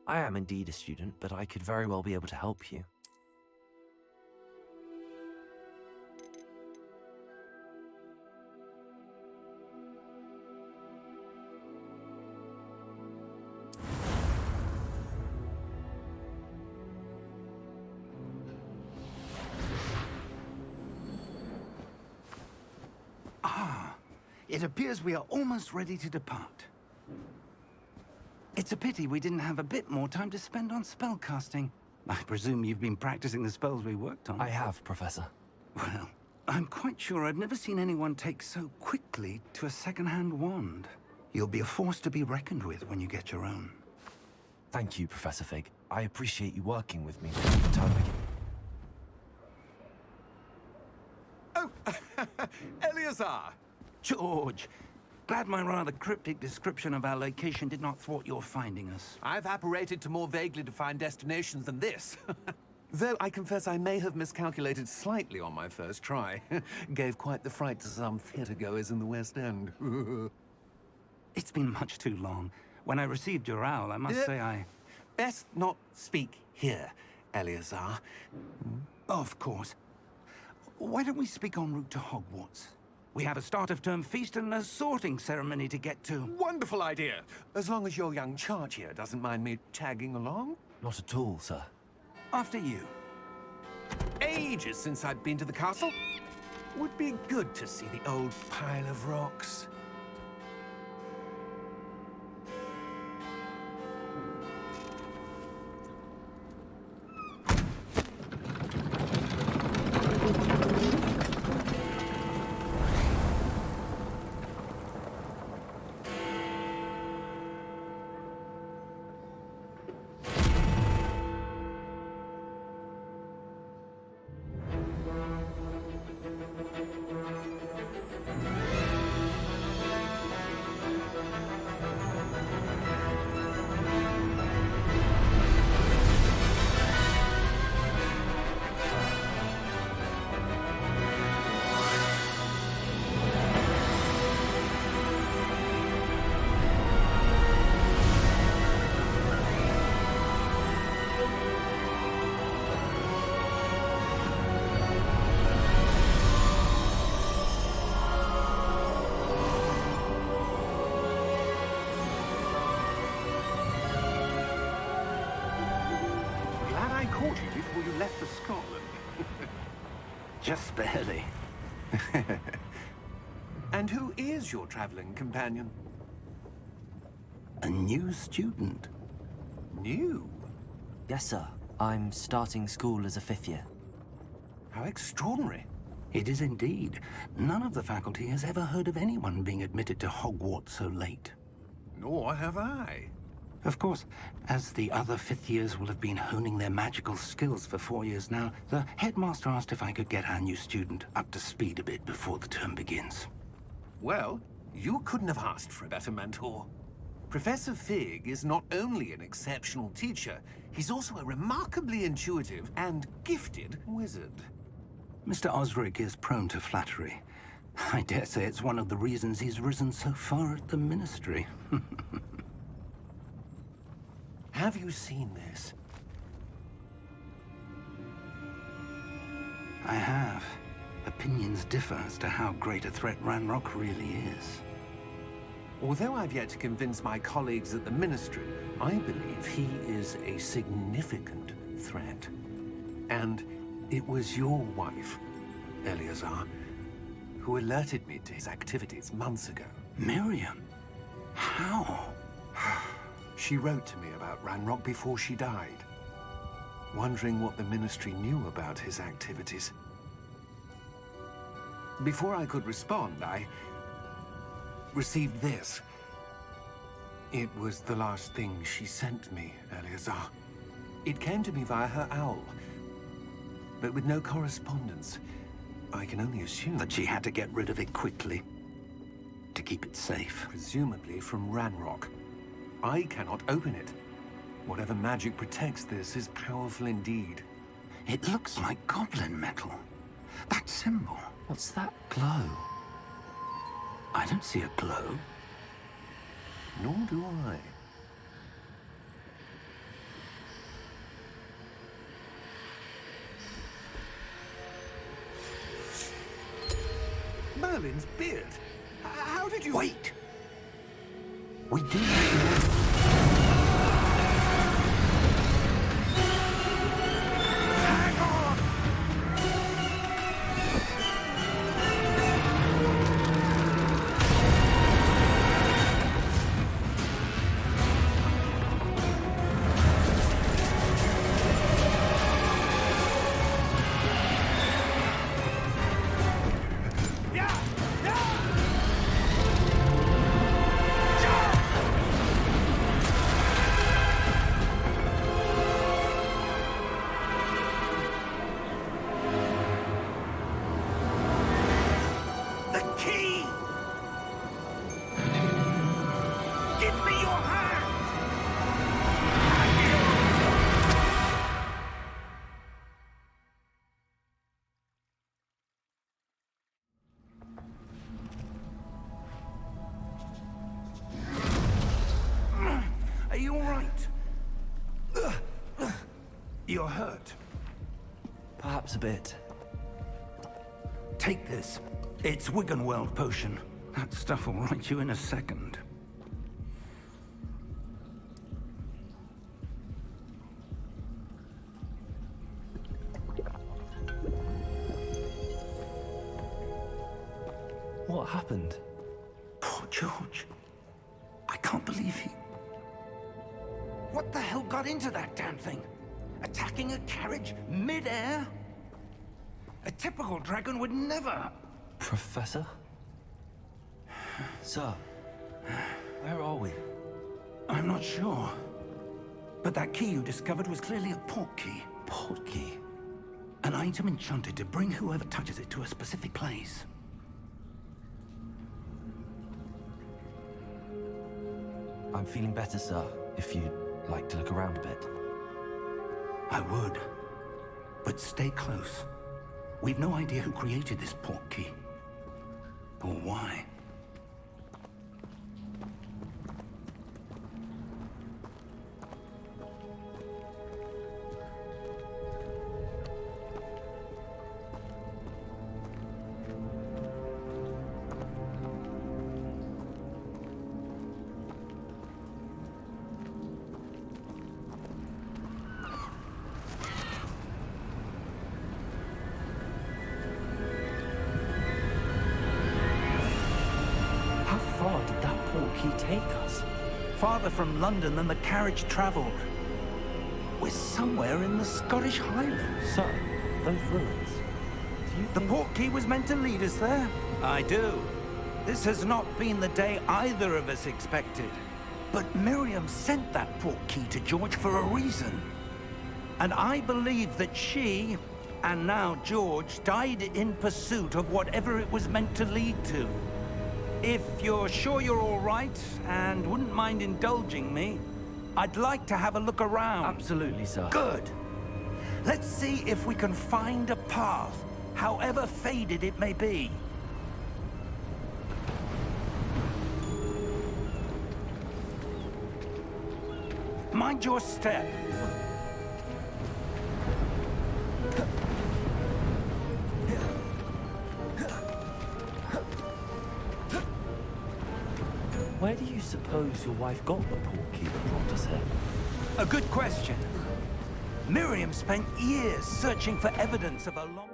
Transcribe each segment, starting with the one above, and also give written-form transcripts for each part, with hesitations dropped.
I am indeed a student, but I could very well be able to help you. It appears we are almost ready to depart. It's a pity we didn't have a bit more time to spend on spellcasting. I presume you've been practicing the spells we worked on. I have, Professor. Well, I'm quite sure I've never seen anyone take so quickly to a second-hand wand. You'll be a force to be reckoned with when you get your own. Thank you, Professor Fig. I appreciate you working with me through the term beginning. Oh, Eleazar! George, glad my rather cryptic description of our location did not thwart your finding us. I've apparated to more vaguely defined destinations than this. Though I confess I may have miscalculated slightly on my first try. Gave quite the fright to some theatre-goers in the West End. It's been much too long. When I received your owl, I must say I... Best not speak here, Eleazar. Of course. Why don't we speak en route to Hogwarts? We have a start-of-term feast and a sorting ceremony to get to. Wonderful idea! As long as your young charge here doesn't mind me tagging along. Not at all, sir. After you. Ages since I'd been to the castle. Would be good to see the old pile of rocks. Caught you before you left for Scotland. Just barely. And who is your traveling companion? A new student. New? Yes, sir. I'm starting school as a 5th year. How extraordinary. It is indeed. None of the faculty has ever heard of anyone being admitted to Hogwarts so late. Nor have I. Of course, as the other 5th years will have been honing their magical skills for 4 years now, the headmaster asked if I could get our new student up to speed a bit before the term begins. Well, you couldn't have asked for a better mentor. Professor Fig is not only an exceptional teacher, he's also a remarkably intuitive and gifted wizard. Mr. Osric is prone to flattery. I dare say it's one of the reasons he's risen so far at the Ministry. Have you seen this? I have. Opinions differ as to how great a threat Ranrock really is. Although I've yet to convince my colleagues at the Ministry, I believe he is a significant threat. And it was your wife, Eleazar, who alerted me to his activities months ago. Miriam? How? She wrote to me about Ranrock before she died, wondering what the Ministry knew about his activities. Before I could respond, I received this. It was the last thing she sent me, Eleazar. It came to me via her owl, but with no correspondence. I can only assume That she had to get rid of it quickly, to keep it safe. presumably from Ranrock. I cannot open it. Whatever magic protects this is powerful indeed. It looks like goblin metal. That symbol. What's that glow? I don't see a glow. Nor do I. Merlin's beard. How did you... Wait! We do need Hang on! The key! Give me your hand! Are you all right? You're hurt. Perhaps a bit. Take this. It's Wiggenweld potion. That stuff will right you in a second. What happened? Poor George. I can't believe he... What the hell got into that damn thing? Attacking a carriage mid-air? A typical dragon would never... Professor? Sir, where are we? I'm not sure. But that key you discovered was clearly a port key. Port key? An item enchanted to bring whoever touches it to a specific place. I'm feeling better, sir, if you'd like to look around a bit. I would. But stay close. We've no idea who created this port key. Or why. How far did that port key take us? Farther from London than the carriage traveled. We're somewhere in the Scottish Highlands. Sir, those ruins. Do you The think... port key was meant to lead us there? I do. This has not been the day either of us expected. But Miriam sent that port key to George for a reason. And I believe that she, and now George, died in pursuit of whatever it was meant to lead to. If you're sure you're all right, and wouldn't mind indulging me, I'd like to have a look around. Absolutely, sir. Good. Let's see if we can find a path, however faded it may be. Mind your step. Where do you suppose your wife got the port key that brought us here? A good question. Miriam spent years searching for evidence of a long...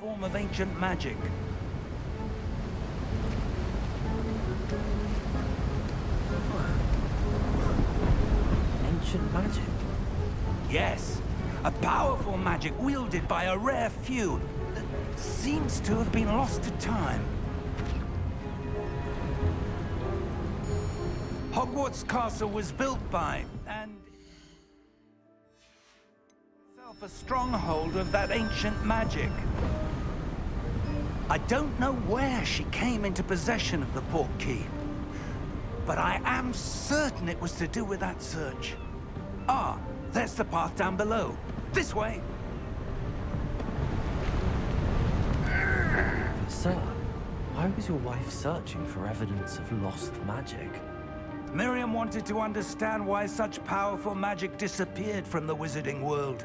form of ancient magic. Ancient magic? Yes, a powerful magic wielded by a rare few. seems to have been lost to time. Hogwarts Castle was built by, and itself a stronghold of that ancient magic. I don't know where she came into possession of the Portkey, but I am certain it was to do with that search. Ah, there's the path down below. This way! Sir, why was your wife searching for evidence of lost magic? Miriam wanted to understand why such powerful magic disappeared from the wizarding world.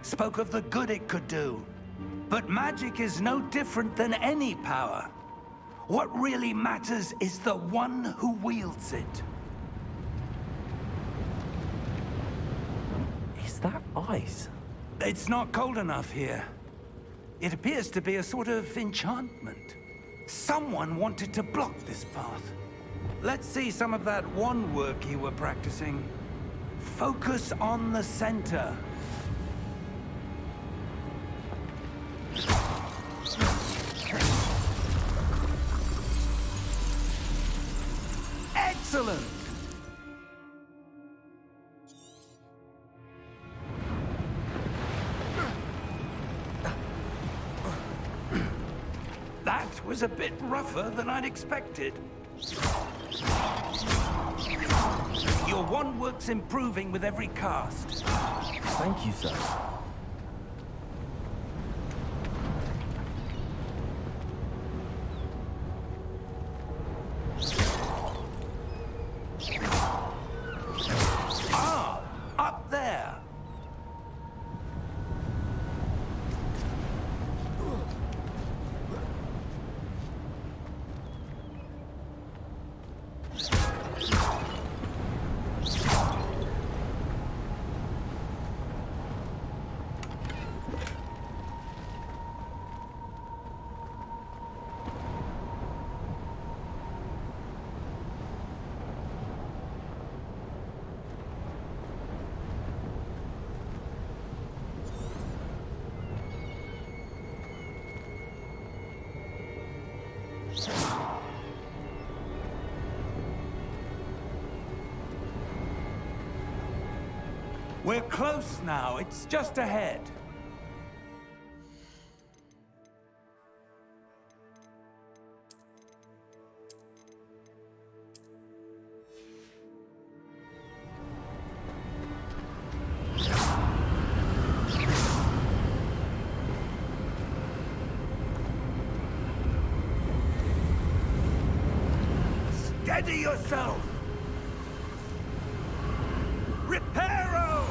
Spoke of the good it could do. But magic is no different than any power. What really matters is the one who wields it. Is that ice? It's not cold enough here. It appears to be a sort of enchantment. Someone wanted to block this path. Let's see some of that wand work you were practicing. Focus on the center. Excellent! That was a bit rougher than I'd expected. Your wand work's improving with every cast. Thank you, sir. Ah, up there. We're close now. It's just ahead. Steady yourself! Reparo!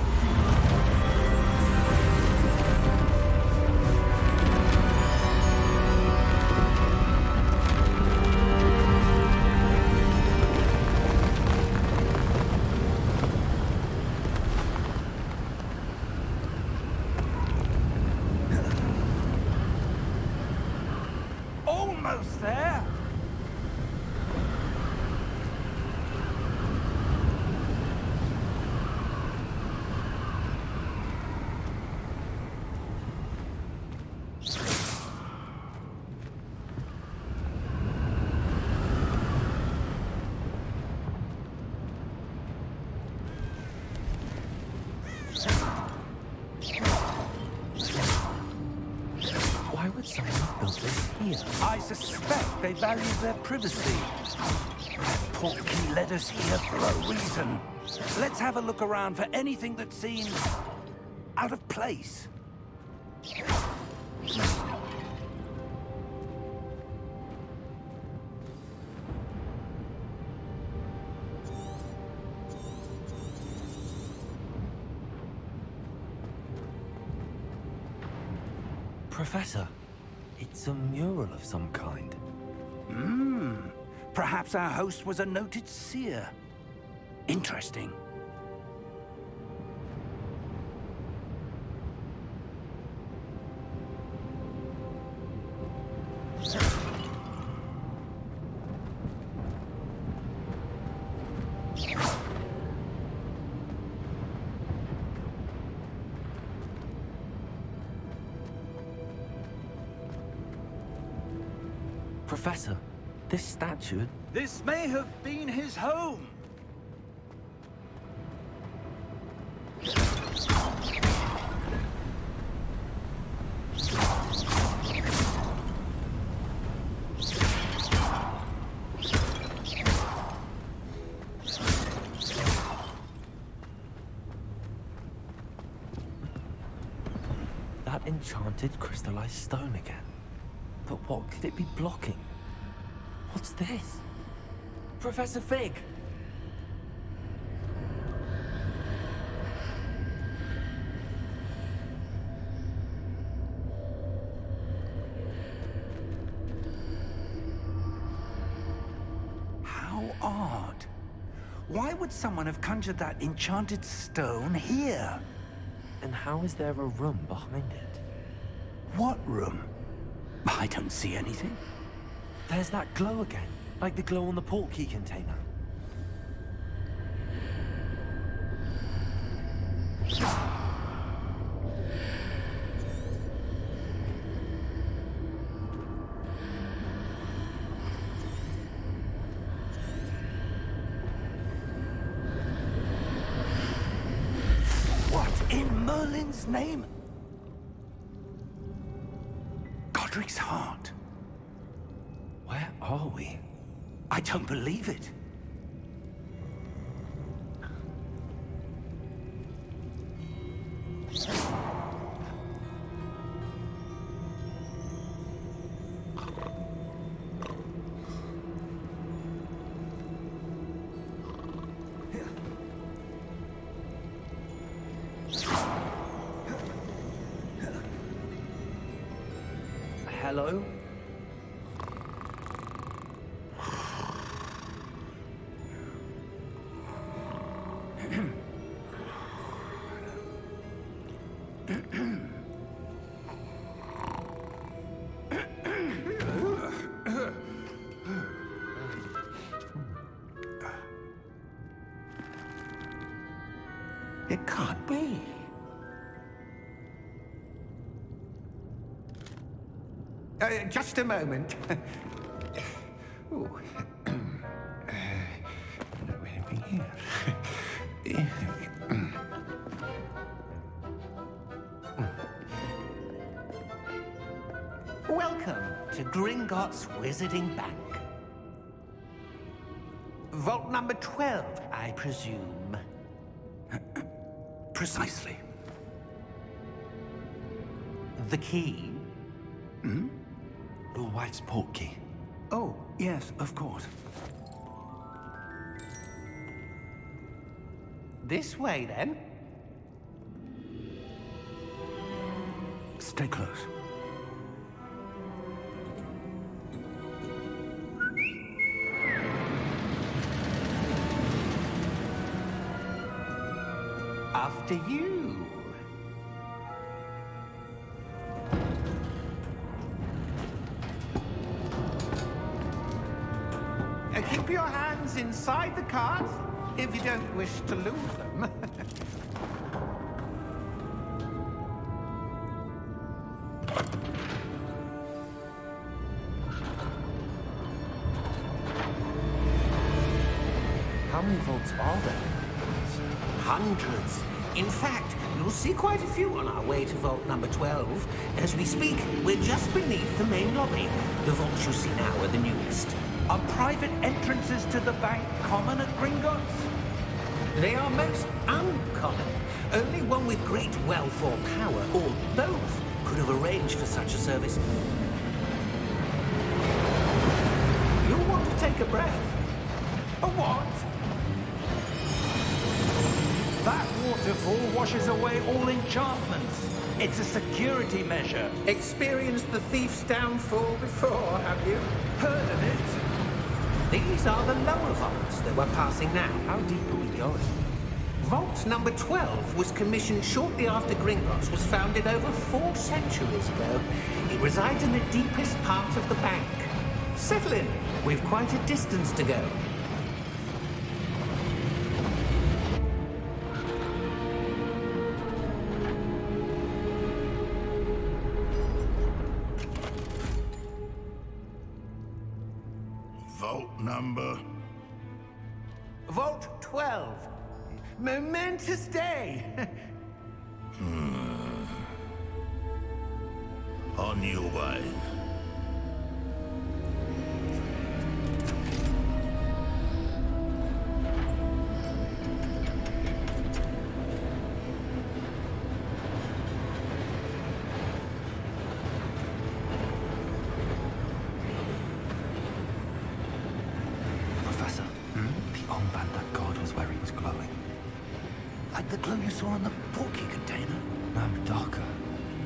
Almost there! Why would someone have built this here? I suspect they value their privacy. Portkey led us here for a reason. Let's have a look around for anything that seems out of place. Professor, it's a mural of some kind. Perhaps our host was a noted seer. Interesting. Professor, this statue... This may have been his home. That enchanted crystallized stone again. But what could it be blocking? What's this? Professor Fig! How odd. Why would someone have conjured that enchanted stone here? And how is there a room behind it? What room? I don't see anything. There's that glow again, like the glow on the portkey container. What in Merlin's name? Godric's heart. Where are we? I don't believe it. Hello? It can't be. Just a moment. Ooh. Here. Welcome to Gringotts Wizarding Bank. Vault number 12, I presume. Precisely. The key? Your wife's portkey. Oh, yes, of course. This way, then. Stay close. After you. Keep your hands inside the cart if you don't wish to lose them. How many vaults are there? Hundreds. In fact, you'll see quite a few on our way to vault number 12. As we speak, we're just beneath the main lobby. The vaults you see now are the newest. Are private entrances to the bank common at Gringotts? They are most uncommon. Only one with great wealth or power, or both, could have arranged for such a service. You'll want to take a breath. A what? That waterfall washes away all enchantments. It's a security measure. Experienced the thief's downfall before, have you? Heard of it? These are the lower vaults that we're passing now. How deep are we going? Vault number 12 was commissioned shortly after Gringotts was founded over 4 centuries ago. It resides in the deepest part of the bank. Settle in. We've quite a distance to go. vault number? Vault 12. Momentous day. On your way. Professor, the armband that guard was wearing was glowing. Like the glow you saw on the porky container? No, darker.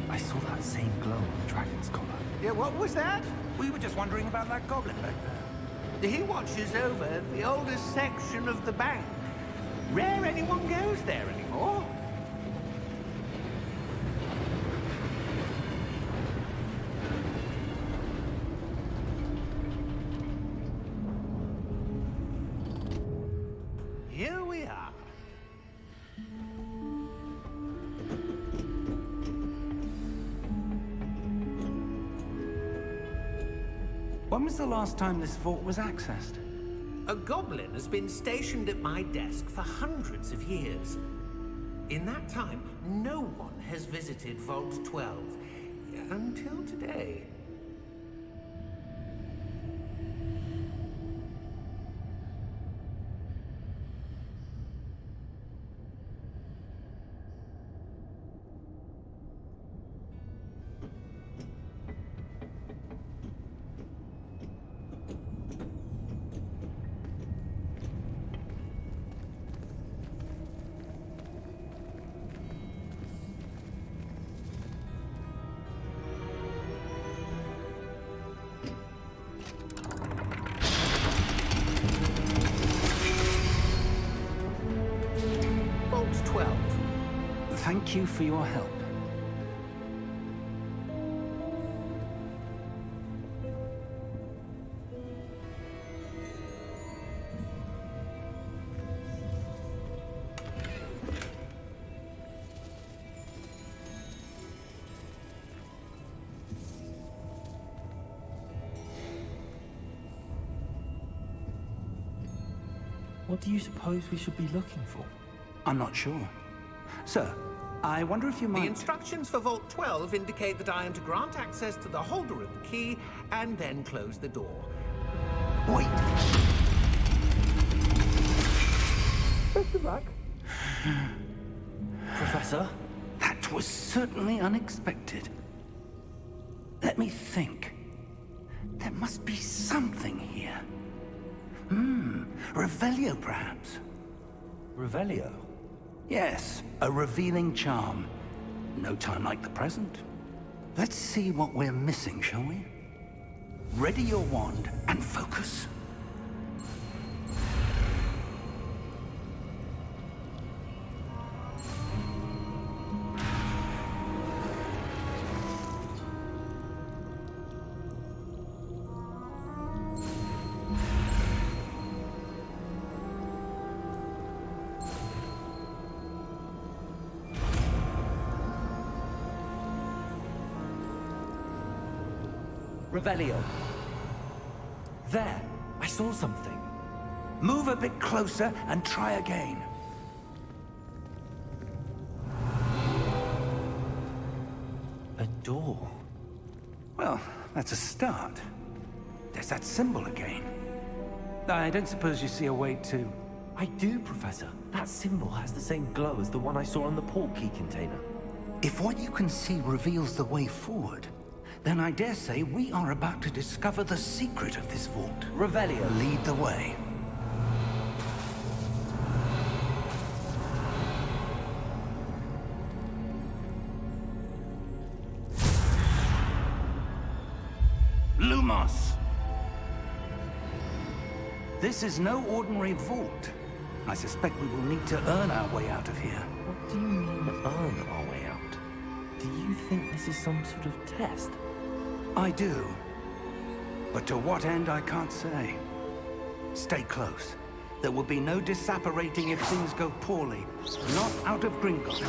I saw that same glow on the dragon's collar. Yeah, what was that? We were just wondering about that goblin back there. He watches over the oldest section of the bank. Rare anyone goes there anymore. Here we are. When was the last time this vault was accessed? A goblin has been stationed at my desk for hundreds of years. In that time, no one has visited Vault 12. Until today. Vault 12. Thank you for your help. What do you suppose we should be looking for? I'm not sure. Sir, I wonder if you The might... instructions for Vault 12 indicate that I am to grant access to the holder of the key and then close the door. Wait! Best of luck. Professor? That was certainly unexpected. Let me think. There must be something here. Revelio, perhaps? Revelio? Yes, a revealing charm. No time like the present. Let's see what we're missing, shall we? Ready your wand and focus. Revelio. There! I saw something. Move a bit closer and try again. A door. Well, that's a start. There's that symbol again. I don't suppose you see a way to... I do, Professor. That symbol has the same glow as the one I saw on the port key container. If what you can see reveals the way forward, then I dare say we are about to discover the secret of this vault. Revelio. Lead the way. Lumos! This is no ordinary vault. I suspect we will need to earn our way out of here. What do you mean, earn our way out? Do you think this is some sort of test? I do. But to what end, I can't say. Stay close. There will be no disapparating if things go poorly. Not out of Gringotts.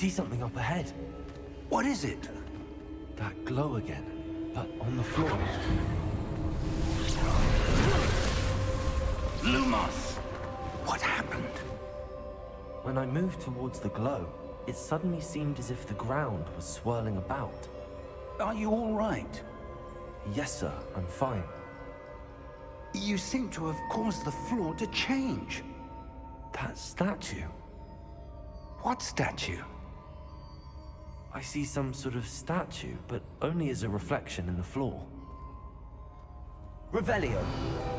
see something up ahead. What is it? That glow again, but on the floor. Lumos! What happened? When I moved towards the glow, it suddenly seemed as if the ground was swirling about. Are you all right? Yes, sir, I'm fine. You seem to have caused the floor to change. That statue. What statue? I see some sort of statue, but only as a reflection in the floor. Revelio,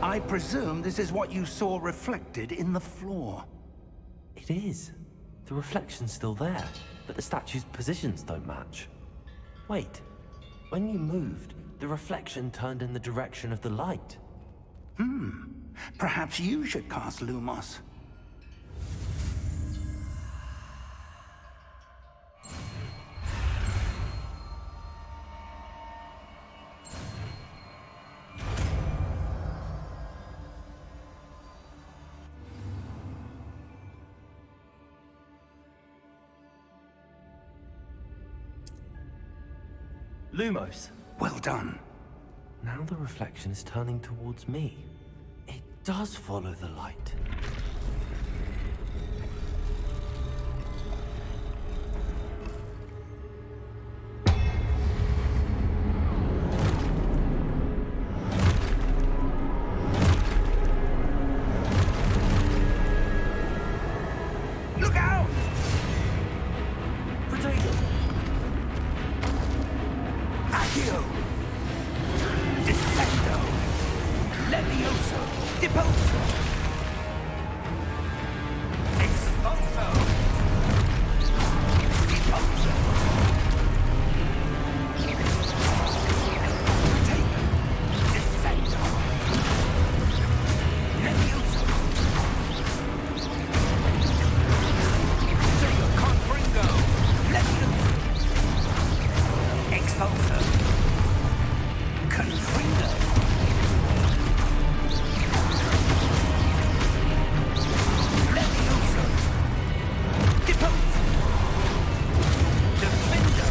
I presume this is what you saw reflected in the floor. It is. The reflection's still there, but the statue's positions don't match. Wait, when you moved, the reflection turned in the direction of the light. Perhaps you should cast Lumos. Lumos! Well done. Now the reflection is turning towards me. It does follow the light. Look out! Protego! Accio! Descendo! Levioso! Deposo! Expulso! Deposo! Protego! Descendo! Levioso! Protego! Confringo! Levioso! Expulso! Confringo! Levioso! Deposo! Defendo!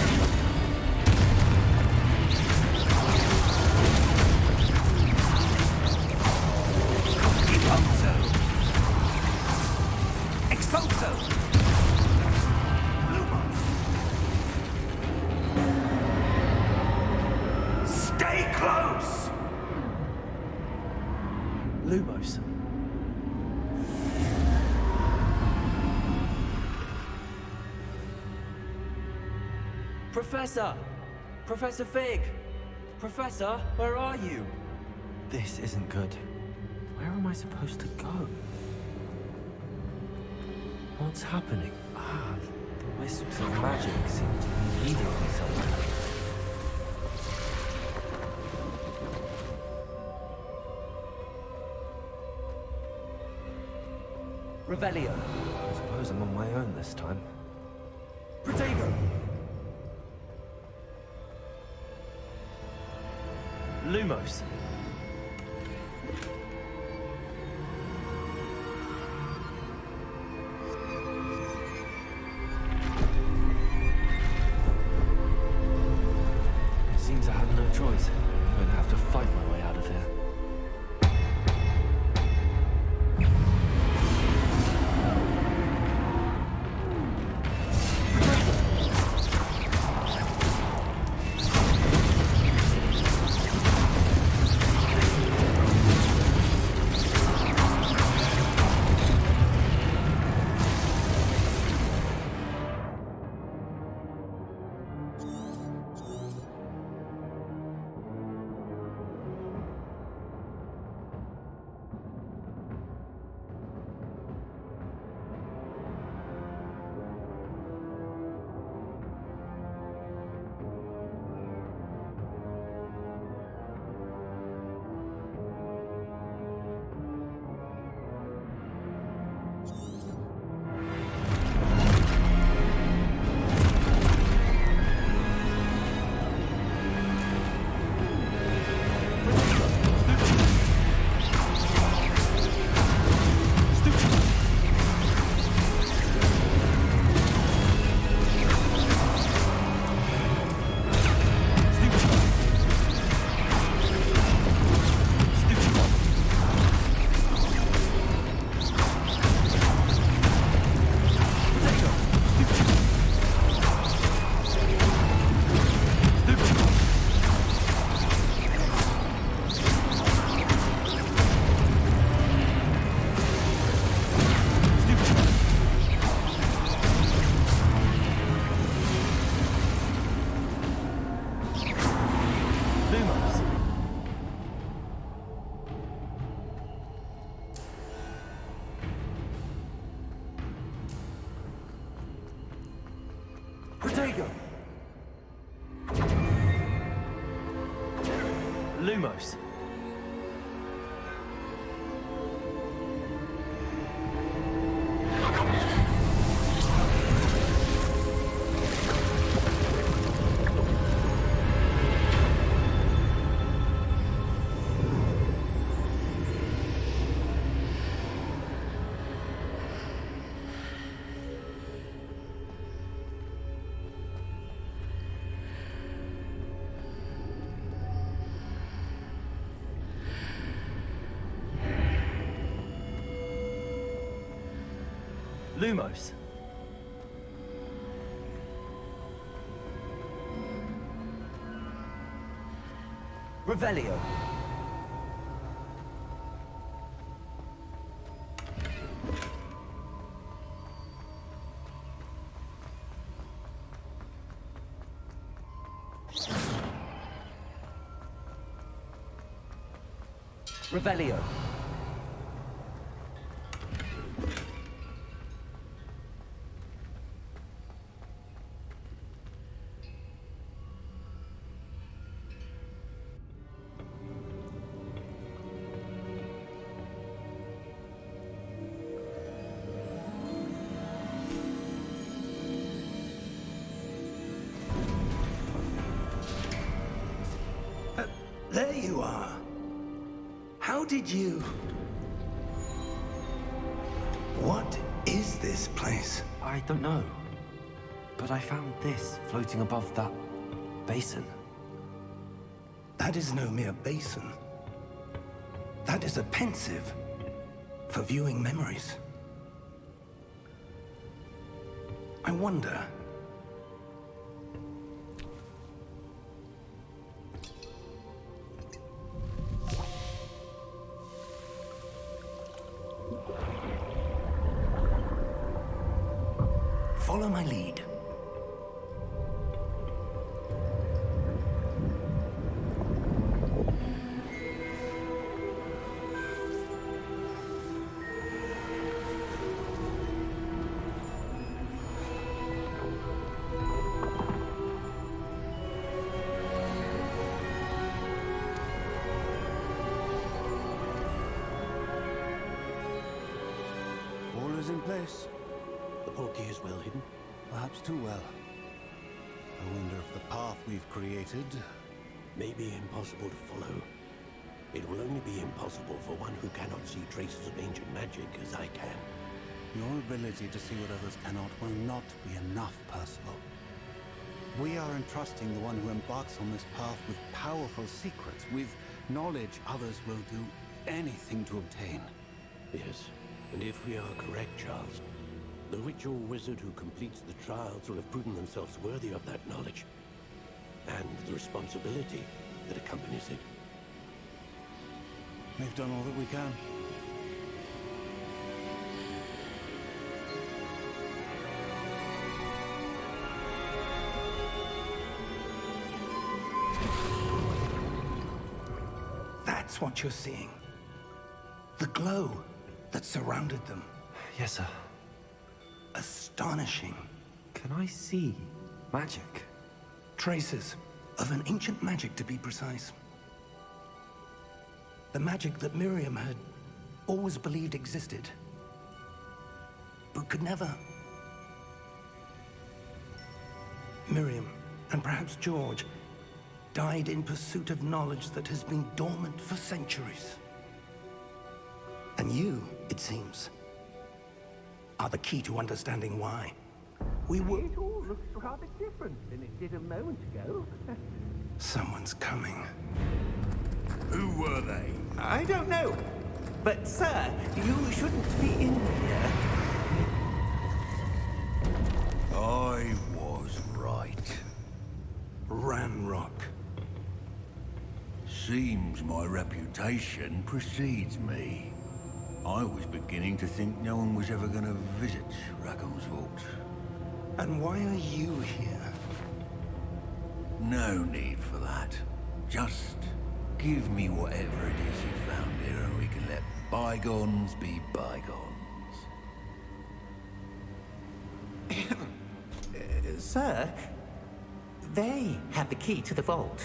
Confringo! Deposo! Expulso! Lumos! Stay close! Lumos! Professor! Professor Fig! Professor, where are you? This isn't good. Where am I supposed to go? What's happening? The wisps of magic seem to be leading me somewhere. Revelio. I suppose I'm on my own this time. Protego! Lumos. It seems I have no choice. I'm going to have to fight my way out of here. Lumos. Lumos. Revelio. Revelio. There you are. How did you... What is this place? I don't know. But I found this floating above that basin. That is no mere basin. That is a pensive for viewing memories. I wonder... Follow my lead. All is in place. The portkey is well hidden. Perhaps too well. I wonder if the path we've created... May be impossible to follow. It will only be impossible for one who cannot see traces of ancient magic as I can. Your ability to see what others cannot will not be enough, Percival. We are entrusting the one who embarks on this path with powerful secrets, with knowledge others will do anything to obtain. Yes, and if we are correct, Charles, the witch or wizard who completes the trials will have proven themselves worthy of that knowledge, and the responsibility that accompanies it. We've done all that we can. That's what you're seeing. The glow that surrounded them. Yes, sir. Astonishing. Can I see magic? Traces of an ancient magic, to be precise. The magic that Miriam had always believed existed, but could never. Miriam, and perhaps George, died in pursuit of knowledge that has been dormant for centuries. And you, it seems, are the key to understanding why. We were... It all looks rather different than it did a moment ago. Someone's coming. Who were they? I don't know. But, sir, you shouldn't be in here. I was right. Ranrock. Seems my reputation precedes me. I was beginning to think no one was ever going to visit Rackham's vault. And why are you here? No need for that. Just give me whatever it is you found here and we can let bygones be bygones. Sir, they have the key to the vault.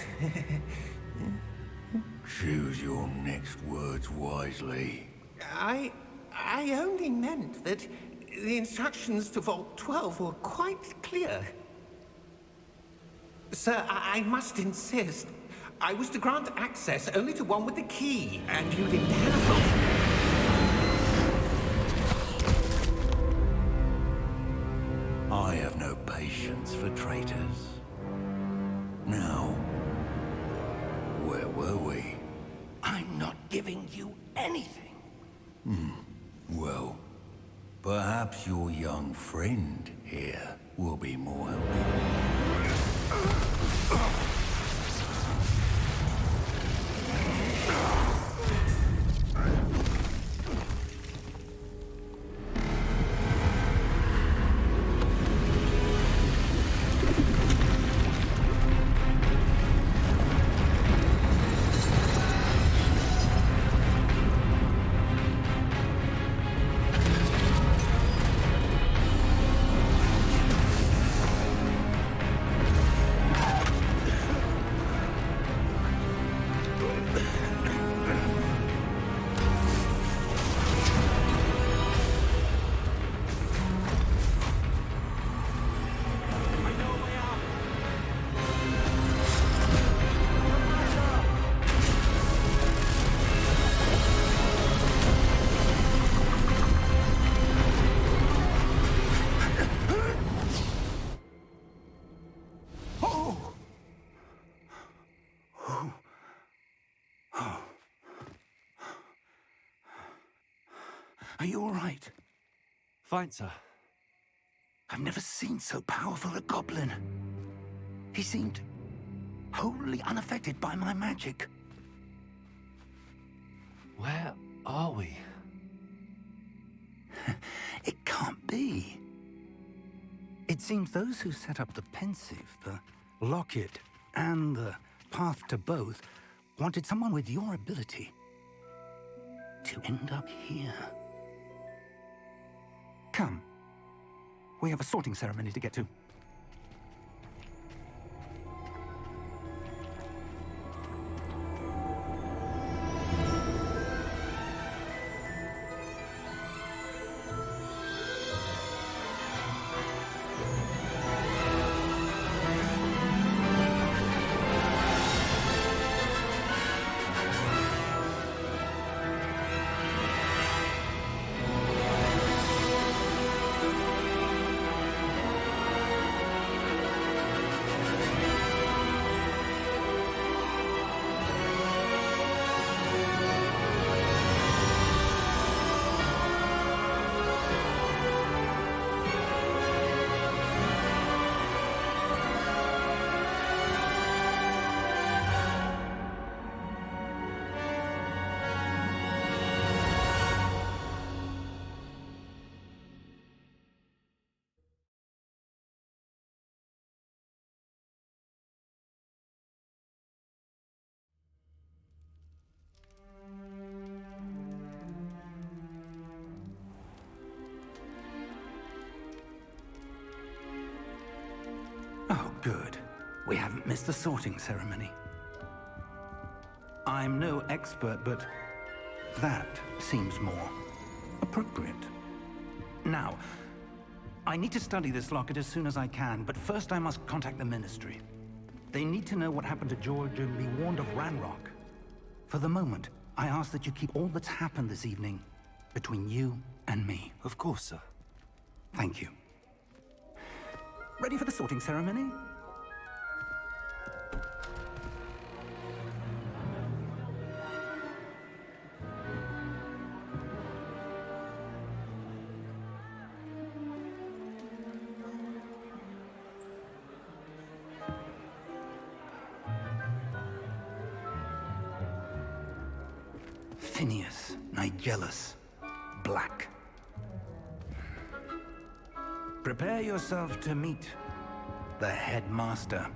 Choose your next words wisely. I only meant that the instructions to Vault 12 were quite clear. Sir, I must insist. I was to grant access only to one with the key, and you didn't have it. I have no patience for traitors. Now, where were we? I'm not giving you anything. Well, perhaps your young friend here will be more helpful. Are you all right? Fine, sir. I've never seen so powerful a goblin. He seemed wholly unaffected by my magic. Where are we? It can't be. It seems those who set up the Pensive, the Locket, and the Path to Both wanted someone with your ability to end up here. Come. We have a sorting ceremony to get to. Oh, good. We haven't missed the sorting ceremony. I'm no expert, but that seems more appropriate. Now, I need to study this locket as soon as I can, but first I must contact the Ministry. They need to know what happened to George and be warned of Ranrock. For the moment, I ask that you keep all that's happened this evening between you and me. Of course, sir. Thank you. Ready for the sorting ceremony? Phineas Nigellus Black. Prepare yourself to meet the headmaster.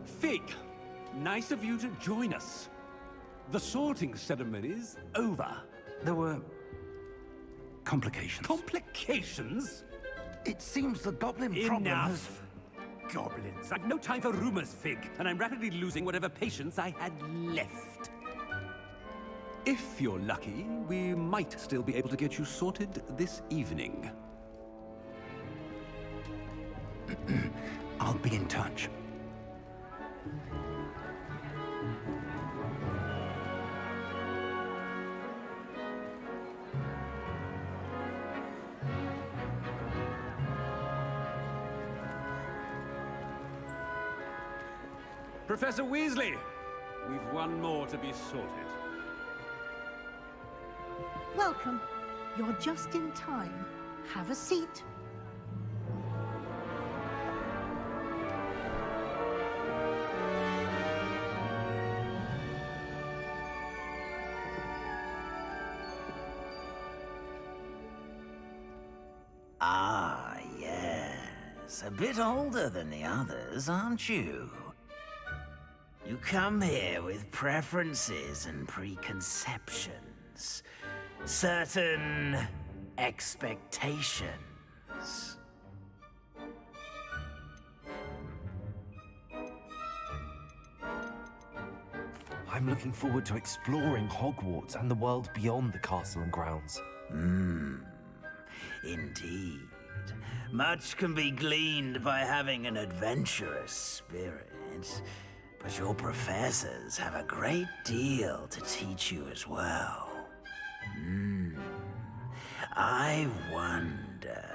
Fig, nice of you to join us. The sorting ceremony's over. There were complications. Complications? It seems the goblin problem has... Enough. goblins! I've no time for rumors, Fig, and I'm rapidly losing whatever patience I had left. If you're lucky, we might still be able to get you sorted this evening. I'll be in touch. Professor Weasley, we've one more to be sorted. Welcome. You're just in time. Have a seat. Ah, yes. A bit older than the others, aren't you? You come here with preferences and preconceptions. Certain expectations. I'm looking forward to exploring Hogwarts and the world beyond the castle and grounds. Indeed. Much can be gleaned by having an adventurous spirit, but your professors have a great deal to teach you as well. I wonder...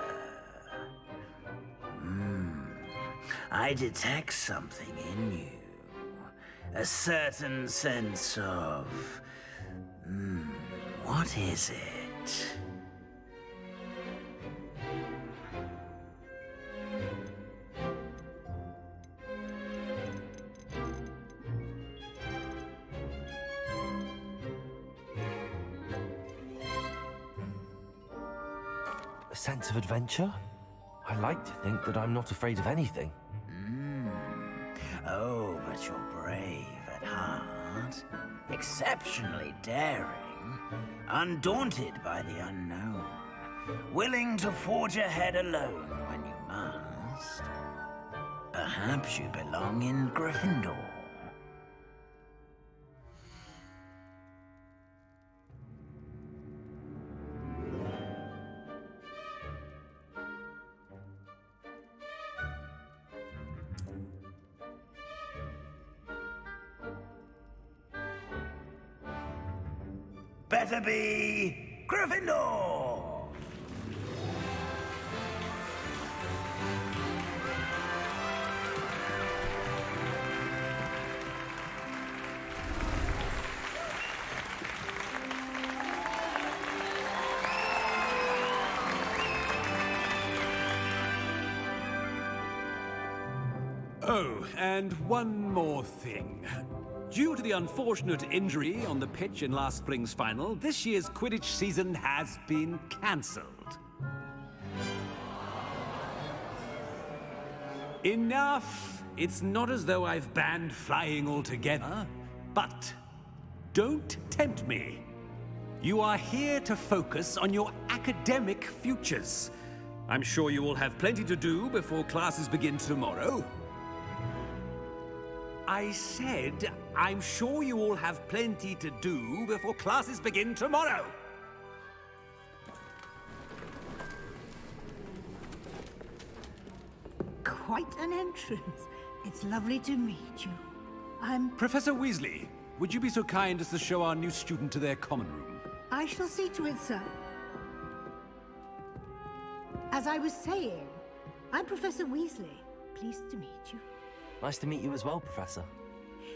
I detect something in you. A certain sense of... what is it? A sense of adventure? I like to think that I'm not afraid of anything. Oh, but you're brave at heart. Exceptionally daring. Undaunted by the unknown. Willing to forge ahead alone when you must. Perhaps you belong in Gryffindor. Better be Gryffindor! Oh, and one more thing. Due to the unfortunate injury on the pitch in last spring's final, this year's Quidditch season has been cancelled. Enough! It's not as though I've banned flying altogether, but don't tempt me. You are here to focus on your academic futures. I'm sure you will have plenty to do before classes begin tomorrow. I said, I'm sure you all have plenty to do before classes begin tomorrow. Quite an entrance. It's lovely to meet you. I'm... Professor Weasley, would you be so kind as to show our new student to their common room? I shall see to it, sir. As I was saying, I'm Professor Weasley. Pleased to meet you. Nice to meet you as well, Professor.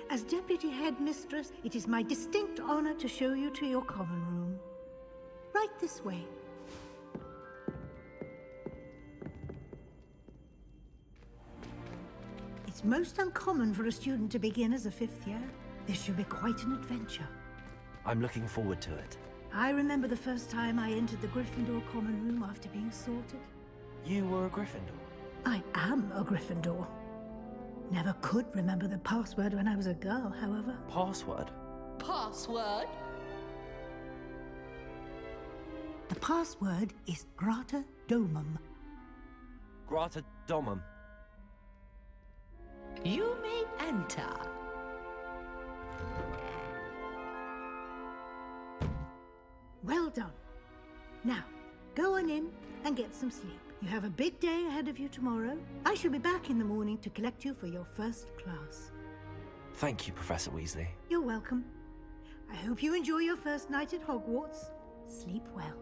As Deputy Headmistress, it is my distinct honor to show you to your common room. Right this way. It's most uncommon for a student to begin as a fifth year. This should be quite an adventure. I'm looking forward to it. I remember the first time I entered the Gryffindor common room after being sorted. You were a Gryffindor? I am a Gryffindor. Never could remember the password when I was a girl, however. Password? Password? The password is Grata Domum. Grata Domum. You may enter. Well done. Now, go on in and get some sleep. You have a big day ahead of you tomorrow. I shall be back in the morning to collect you for your first class. Thank you, Professor Weasley. You're welcome. I hope you enjoy your first night at Hogwarts. Sleep well.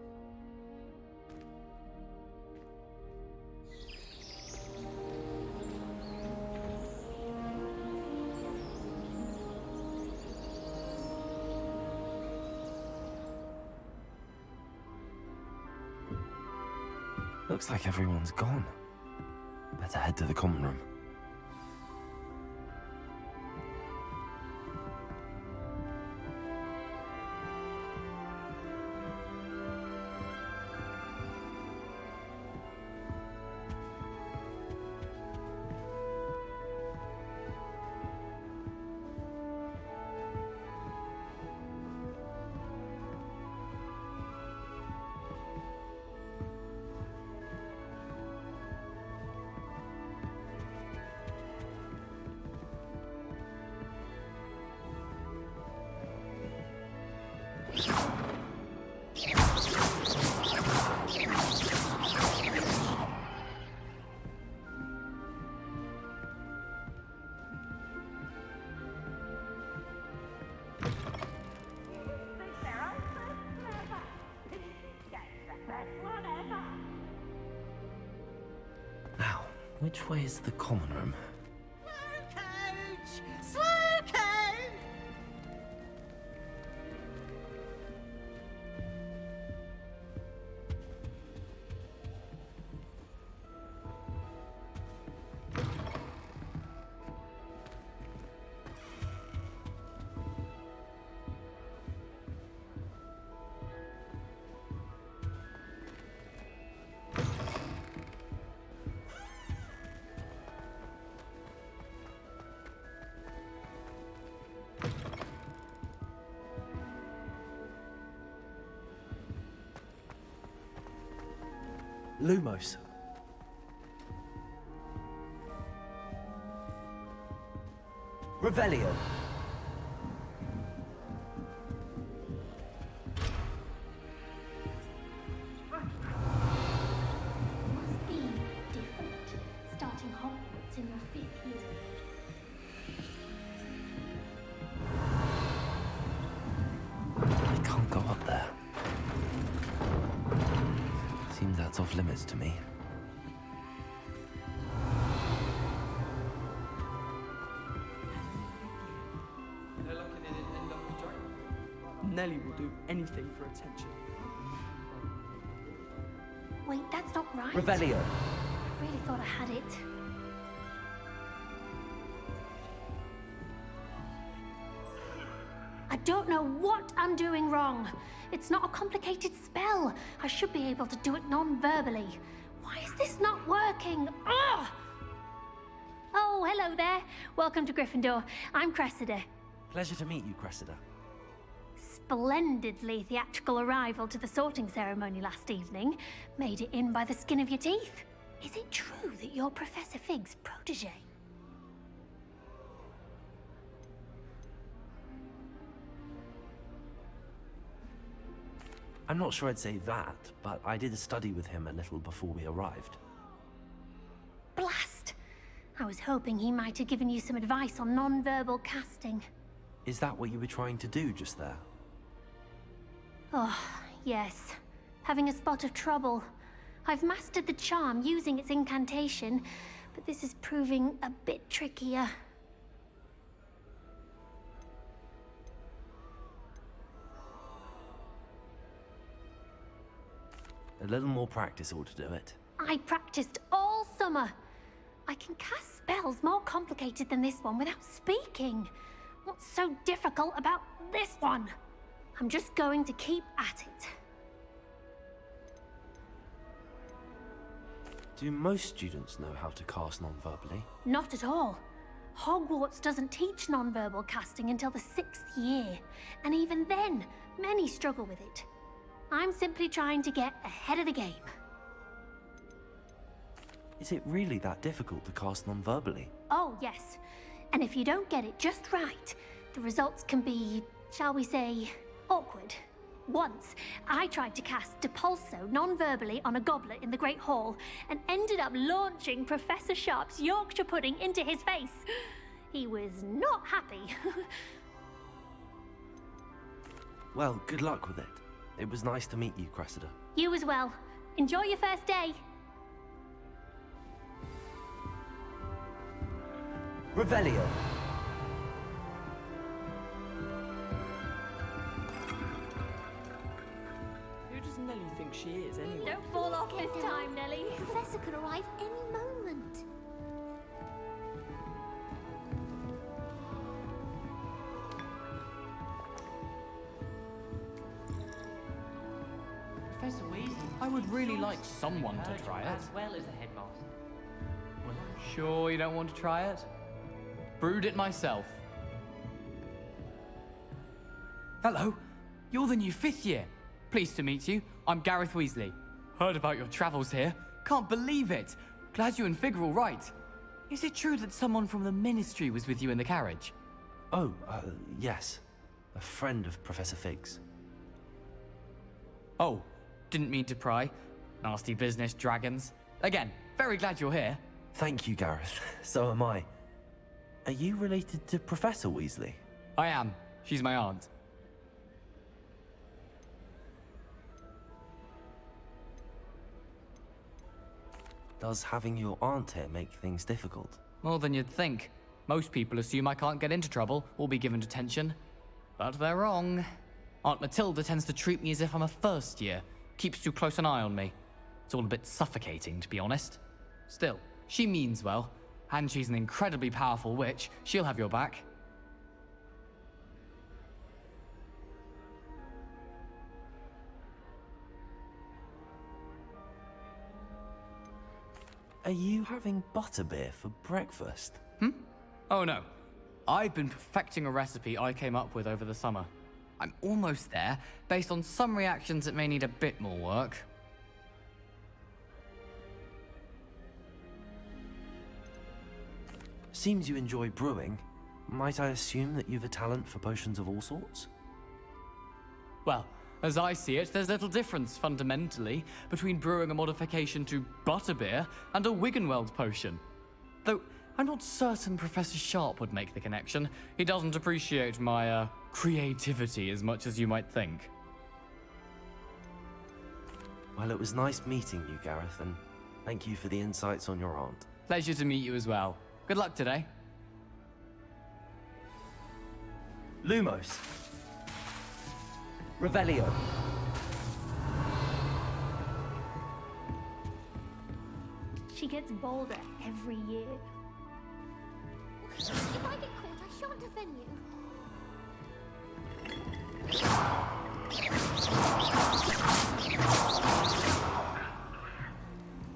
Looks like everyone's gone. Better head to the common room. Now, which way is the common room? Lumos. Revelio. Must be different, starting Hogwarts in your 5th year. I can't go up there. Seems that's off limits to me. Nellie will do anything for attention. Wait, that's not right. Revelio. I really thought I had it. I don't know what I'm doing wrong. It's not a complicated spell. I should be able to do it non-verbally. Why is this not working? Ugh! Oh, hello there. Welcome to Gryffindor. I'm Cressida. Pleasure to meet you, Cressida. Splendidly theatrical arrival to the sorting ceremony last evening. Made it in by the skin of your teeth. Is it true that you're Professor Fig's protege? I'm not sure I'd say that, but I did study with him a little before we arrived. Blast! I was hoping he might have given you some advice on non-verbal casting. Is that what you were trying to do just there? Oh, yes. Having a spot of trouble. I've mastered the charm using its incantation, but this is proving a bit trickier. A little more practice ought to do it. I practiced all summer. I can cast spells more complicated than this one without speaking. What's so difficult about this one? I'm just going to keep at it. Do most students know how to cast non-verbally? Not at all. Hogwarts doesn't teach non-verbal casting until the 6th year, and even then, many struggle with it. I'm simply trying to get ahead of the game. Is it really that difficult to cast non-verbally? Oh, yes. And if you don't get it just right, the results can be, shall we say, awkward. Once, I tried to cast Depulso non-verbally on a goblet in the Great Hall and ended up launching Professor Sharp's Yorkshire pudding into his face. He was not happy. Well, good luck with it. It was nice to meet you, Cressida. You as well. Enjoy your first day. Revelio. Who does Nelly think she is, anyway? Don't fall off this time, Nelly. The professor could arrive any moment. Professor Weasley. I would really like someone to try it. As well as the headmaster. Sure you don't want to try it? Brewed it myself. Hello, you're the new 5th year. Pleased to meet you. I'm Gareth Weasley. Heard about your travels here. Can't believe it. Glad you and Fig are all right. Is it true that someone from the Ministry was with you in the carriage? Oh, yes. A friend of Professor Fig's. Oh, didn't mean to pry. Nasty business, dragons. Again, very glad you're here. Thank you, Gareth. So am I. Are you related to Professor Weasley? I am. She's my aunt. Does having your aunt here make things difficult? More than you'd think. Most people assume I can't get into trouble or be given detention. But they're wrong. Aunt Matilda tends to treat me as if I'm a first year. Keeps too close an eye on me. It's all a bit suffocating, to be honest. Still, she means well. And she's an incredibly powerful witch. She'll have your back. Are you having butterbeer for breakfast? Oh no. I've been perfecting a recipe I came up with over the summer. I'm almost there, based on some reactions that may need a bit more work. Seems you enjoy brewing. Might I assume that you've a talent for potions of all sorts? Well, as I see it, there's little difference, fundamentally, between brewing a modification to butterbeer and a Wiggenweld potion. Though, I'm not certain Professor Sharp would make the connection. He doesn't appreciate my, creativity as much as you might think. Well, it was nice meeting you, Gareth, and thank you for the insights on your aunt. Pleasure to meet you as well. Good luck today. Lumos. Revelio. She gets bolder every year. If I get caught, I shan't offend you.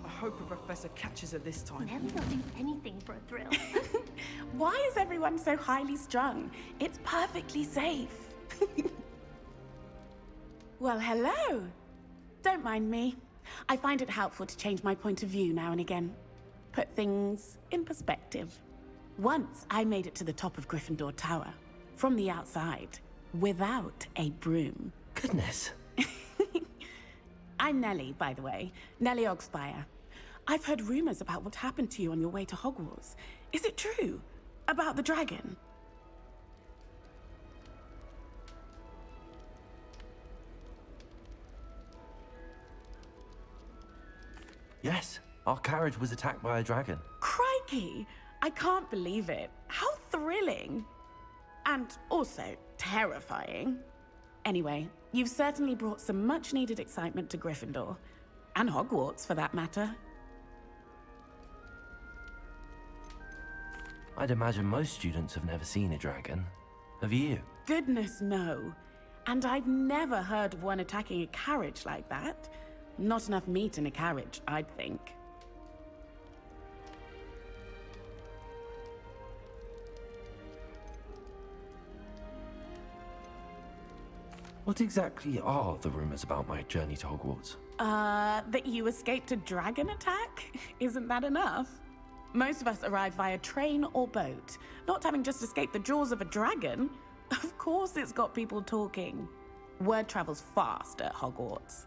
I hope a professor catches her this time. Nelly will do anything for a thrill. Why is everyone so highly strung? It's perfectly safe. Well, hello. Don't mind me. I find it helpful to change my point of view now and again. Put things in perspective. Once I made it to the top of Gryffindor Tower, from the outside, without a broom. Goodness. I'm Nelly, by the way. Nelly Ogspire. I've heard rumors about what happened to you on your way to Hogwarts. Is it true? About the dragon? Yes, our carriage was attacked by a dragon. Crikey! I can't believe it. How thrilling! And also terrifying. Anyway, you've certainly brought some much-needed excitement to Gryffindor. And Hogwarts, for that matter. I'd imagine most students have never seen a dragon. Have you? Goodness, no. And I've never heard of one attacking a carriage like that. Not enough meat in a carriage, I'd think. What exactly are the rumors about my journey to Hogwarts? That you escaped a dragon attack? Isn't that enough? Most of us arrive via train or boat, not having just escaped the jaws of a dragon. Of course it's got people talking. Word travels fast at Hogwarts.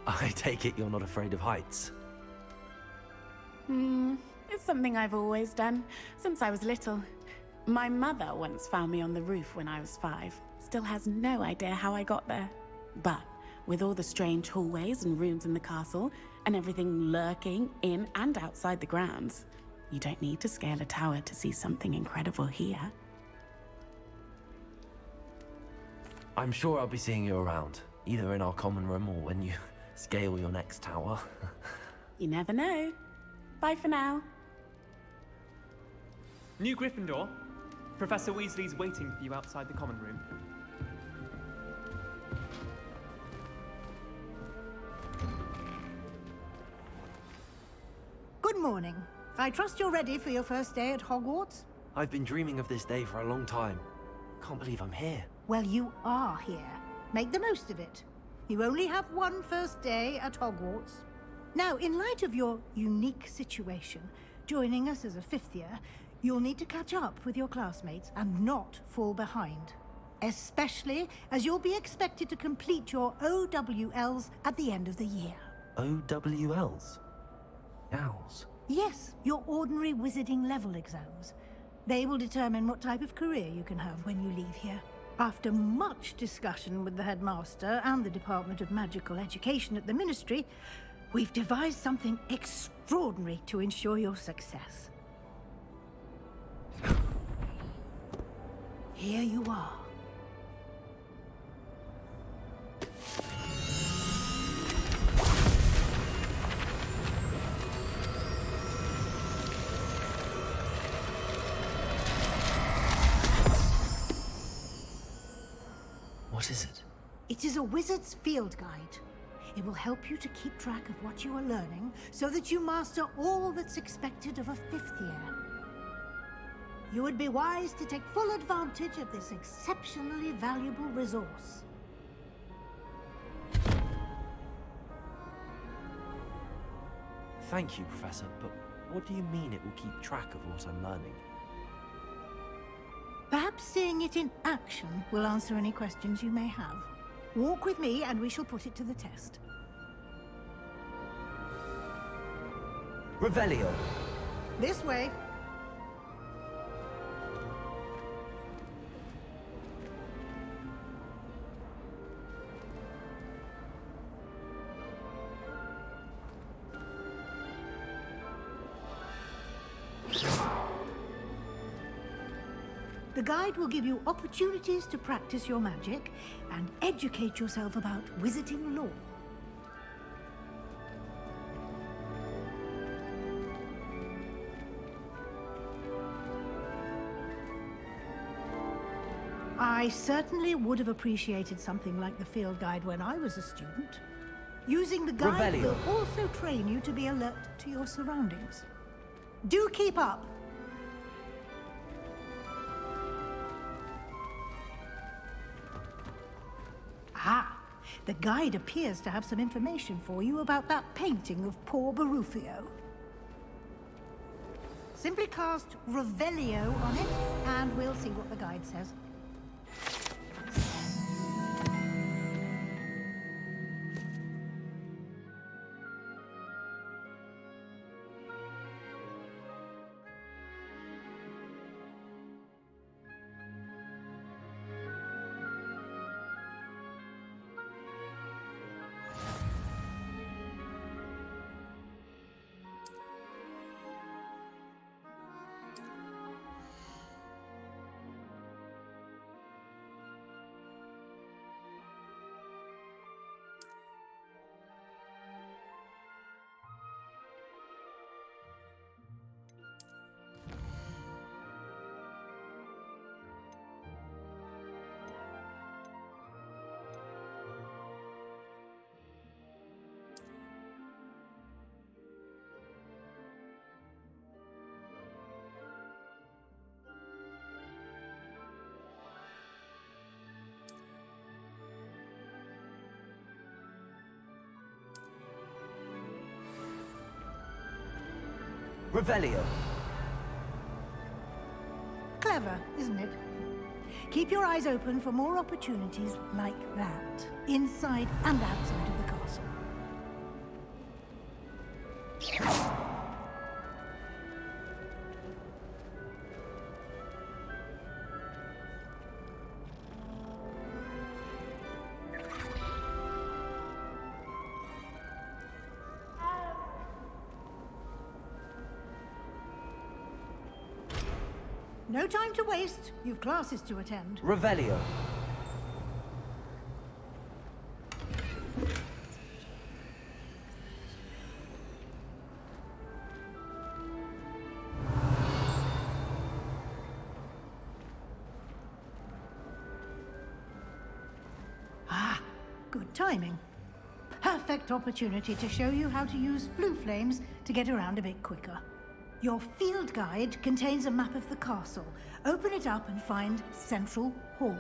I take it you're not afraid of heights. It's something I've always done, since I was little. My mother once found me on the roof when I was 5. Still has no idea how I got there. But with all the strange hallways and rooms in the castle, and everything lurking in and outside the grounds, you don't need to scale a tower to see something incredible here. I'm sure I'll be seeing you around, either in our common room or when you scale your next tower. You never know. Bye for now. New Gryffindor. Professor Weasley's waiting for you outside the common room. Good morning. I trust you're ready for your first day at Hogwarts? I've been dreaming of this day for a long time. Can't believe I'm here. Well, you are here. Make the most of it. You only have one first day at Hogwarts. Now, in light of your unique situation, joining us as a 5th year, you'll need to catch up with your classmates and not fall behind. Especially as you'll be expected to complete your OWLs at the end of the year. OWLs? Owls? Yes, your ordinary wizarding level exams. They will determine what type of career you can have when you leave here. After much discussion with the headmaster and the Department of Magical Education at the Ministry, we've devised something extraordinary to ensure your success. Here you are. What is it? It is a wizard's field guide. It will help you to keep track of what you are learning so that you master all that's expected of a 5th year. You would be wise to take full advantage of this exceptionally valuable resource. Thank you, Professor, but what do you mean it will keep track of what I'm learning? Perhaps seeing it in action will answer any questions you may have. Walk with me and we shall put it to the test. Revelio. This way. The guide will give you opportunities to practice your magic and educate yourself about wizarding lore. I certainly would have appreciated something like the field guide when I was a student. Using the guide Revelio. will also train you to be alert to your surroundings. Do keep up! Ah, the guide appears to have some information for you about that painting of poor Barufio. Simply cast Revelio on it, and we'll see what the guide says. Revelio. Clever, isn't it? Keep your eyes open for more opportunities like that, inside and outside of the castle. No time to waste. You've classes to attend. Revelio. Ah, good timing. Perfect opportunity to show you how to use flue flames to get around a bit quicker. Your field guide contains a map of the castle. Open it up and find Central Hall.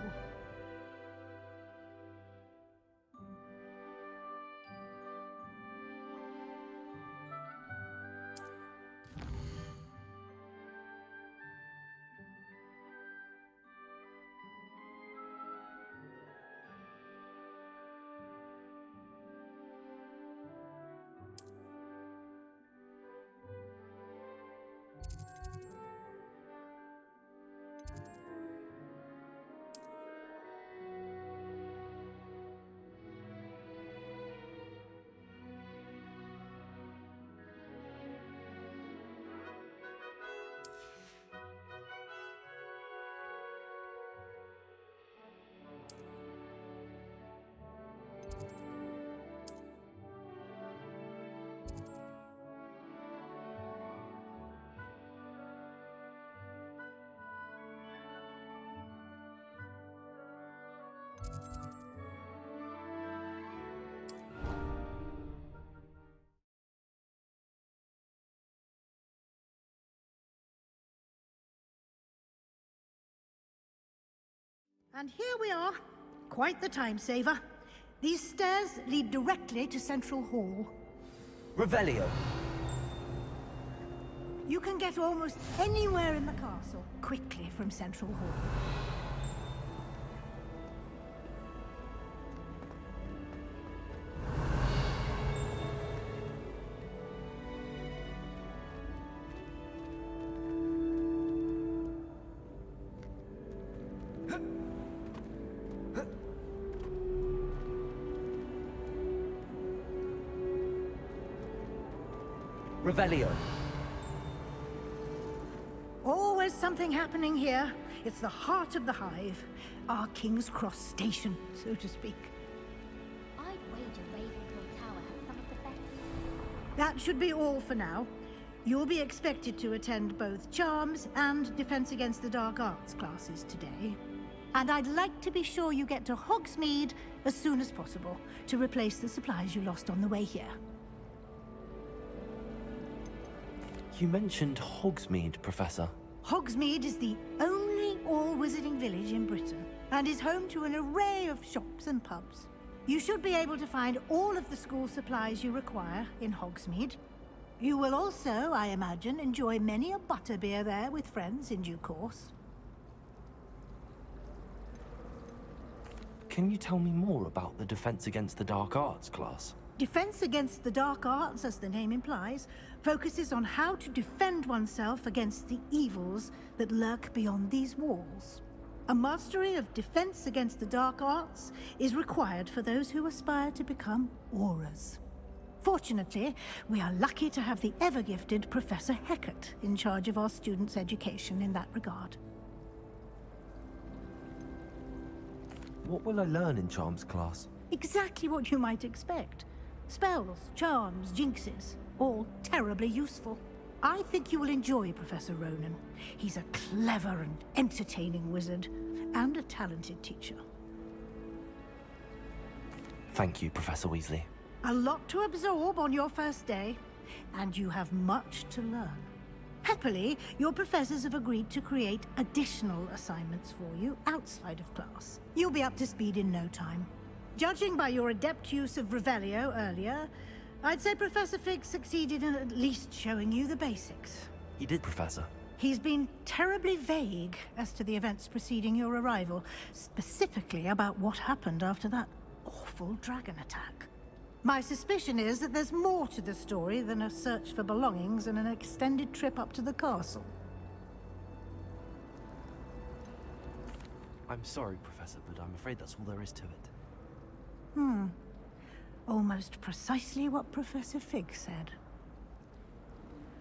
And here we are. Quite the time saver. These stairs lead directly to Central Hall. Revelio. You can get almost anywhere in the castle quickly from Central Hall. Revelio. Always something happening here. It's the heart of the Hive. Our King's Cross station, so to speak. I'd wager Ravenhill Tower has some of the best. That should be all for now. You'll be expected to attend both Charms and Defense Against the Dark Arts classes today. And I'd like to be sure you get to Hogsmeade as soon as possible to replace the supplies you lost on the way here. You mentioned Hogsmeade, Professor. Hogsmeade is the only all-wizarding village in Britain and is home to an array of shops and pubs. You should be able to find all of the school supplies you require in Hogsmeade. You will also, I imagine, enjoy many a butterbeer there with friends in due course. Can you tell me more about the Defense Against the Dark Arts class? Defense Against the Dark Arts, as the name implies, focuses on how to defend oneself against the evils that lurk beyond these walls. A mastery of Defense Against the Dark Arts is required for those who aspire to become Aurors. Fortunately, we are lucky to have the ever-gifted Professor Hecat in charge of our students' education in that regard. What will I learn in Charms class? Exactly what you might expect. Spells, charms, jinxes, all terribly useful. I think you will enjoy Professor Ronen. He's a clever and entertaining wizard, and a talented teacher. Thank you, Professor Weasley. A lot to absorb on your first day, and you have much to learn. Happily, your professors have agreed to create additional assignments for you outside of class. You'll be up to speed in no time. Judging by your adept use of Revelio earlier, I'd say Professor Fig succeeded in at least showing you the basics. He did, Professor. He's been terribly vague as to the events preceding your arrival, specifically about what happened after that awful dragon attack. My suspicion is that there's more to the story than a search for belongings and an extended trip up to the castle. I'm sorry, Professor, but I'm afraid that's all there is to it. Almost precisely what Professor Fig said.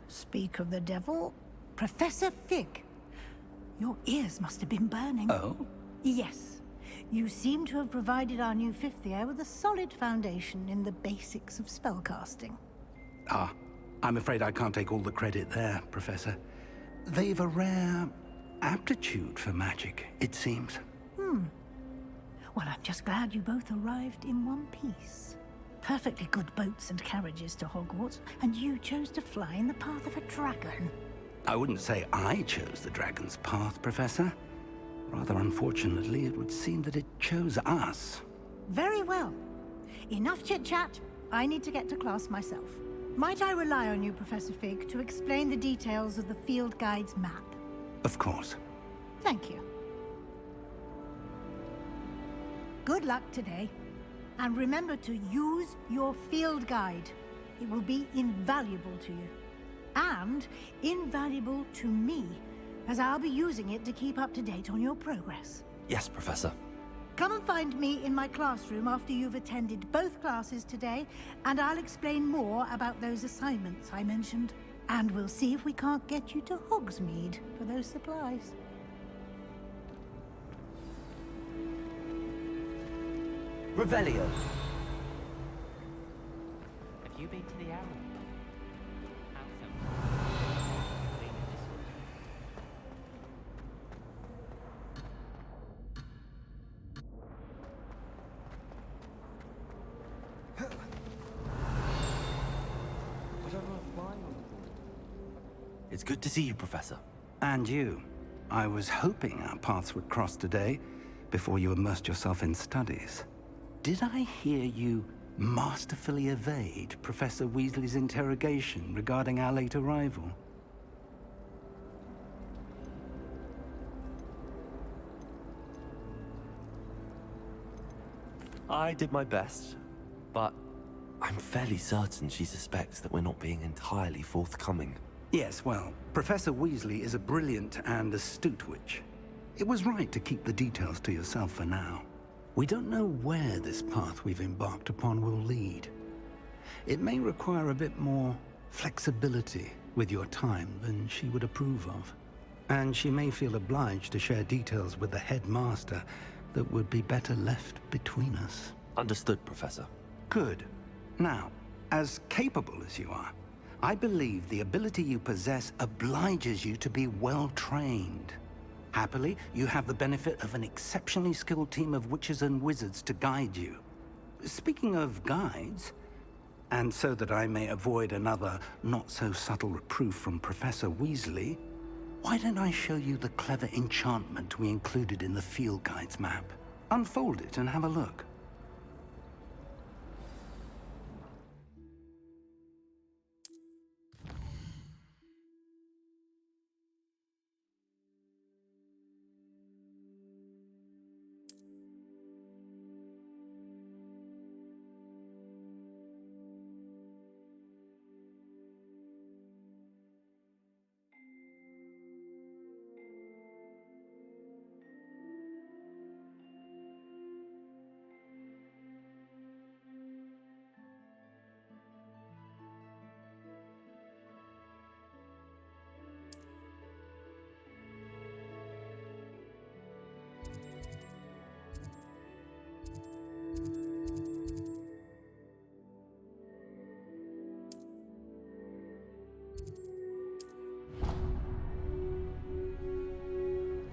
Speak of the devil, Professor Fig. Your ears must have been burning. Oh? Yes. You seem to have provided our new fifth year with a solid foundation in the basics of spellcasting. Ah, I'm afraid I can't take all the credit there, Professor. They've a rare aptitude for magic, it seems. Well, I'm just glad you both arrived in one piece. Perfectly good boats and carriages to Hogwarts, and you chose to fly in the path of a dragon. I wouldn't say I chose the dragon's path, Professor. Rather unfortunately, it would seem that it chose us. Very well. Enough chit-chat. I need to get to class myself. Might I rely on you, Professor Fig, to explain the details of the field guide's map? Of course. Thank you. Good luck today. And remember to use your field guide. It will be invaluable to you. And invaluable to me, as I'll be using it to keep up to date on your progress. Yes, Professor. Come and find me in my classroom after you've attended both classes today, and I'll explain more about those assignments I mentioned. And we'll see if we can't get you to Hogsmeade for those supplies. Revelio. Have you been to the Owl? It's good to see you, Professor. And you. I was hoping our paths would cross today, before you immersed yourself in studies. Did I hear you masterfully evade Professor Weasley's interrogation regarding our late arrival? I did my best, but I'm fairly certain she suspects that we're not being entirely forthcoming. Yes, well, Professor Weasley is a brilliant and astute witch. It was right to keep the details to yourself for now. We don't know where this path we've embarked upon will lead. It may require a bit more flexibility with your time than she would approve of. And she may feel obliged to share details with the headmaster that would be better left between us. Understood, Professor. Good. Now, as capable as you are, I believe the ability you possess obliges you to be well-trained. Happily, you have the benefit of an exceptionally skilled team of witches and wizards to guide you. Speaking of guides, and so that I may avoid another not-so-subtle reproof from Professor Weasley, why don't I show you the clever enchantment we included in the field guide's map? Unfold it and have a look.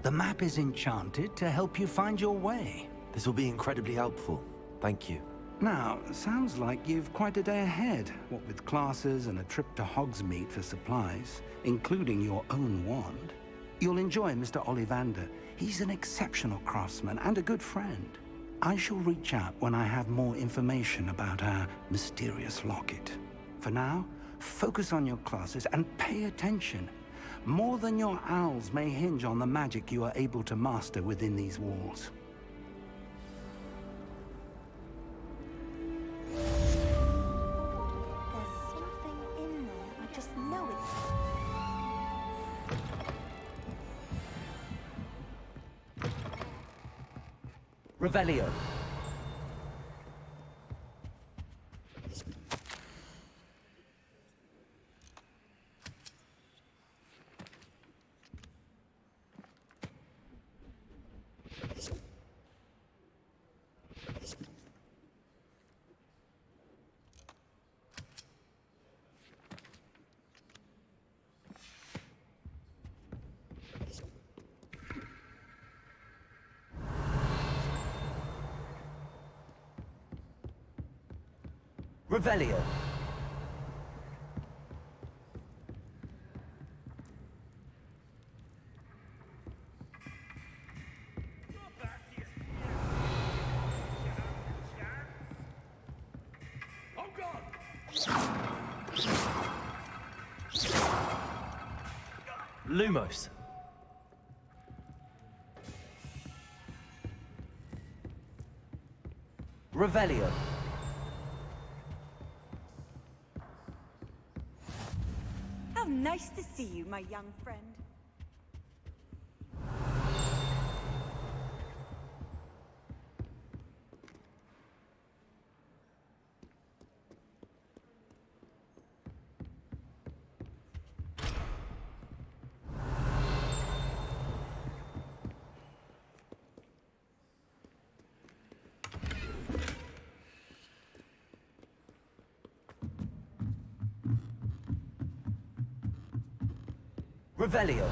The map is enchanted to help you find your way. This will be incredibly helpful. Thank you. Now, sounds like you've quite a day ahead, what with classes and a trip to Hogsmeade for supplies, including your own wand. You'll enjoy Mr. Ollivander. He's an exceptional craftsman and a good friend. I shall reach out when I have more information about our mysterious locket. For now, focus on your classes and pay attention. More than your owls may hinge on the magic you are able to master within these walls. Revelio. Revelio. Lumos. Revelio. How nice to see you, my young friend. Revelio.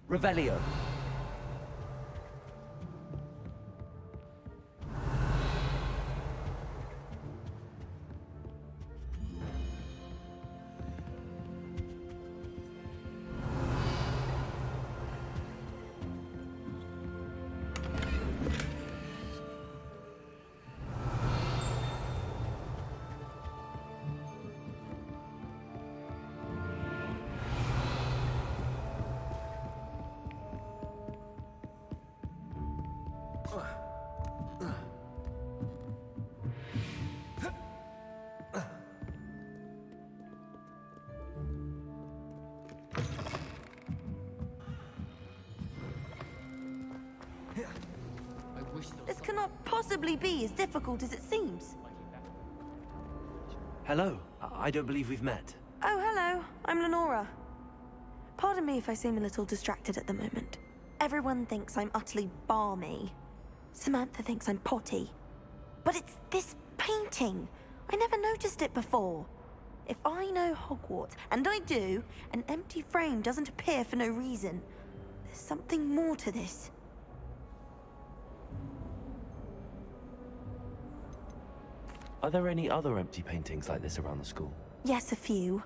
Revelio. This cannot possibly be as difficult as it seems. Hello. I don't believe we've met. Oh, hello. I'm Lenora. Pardon me if I seem a little distracted at the moment. Everyone thinks I'm utterly balmy. Samantha thinks I'm potty. But it's this painting. I never noticed it before. If I know Hogwarts, and I do, an empty frame doesn't appear for no reason. There's something more to this. Are there any other empty paintings like this around the school? Yes, a few.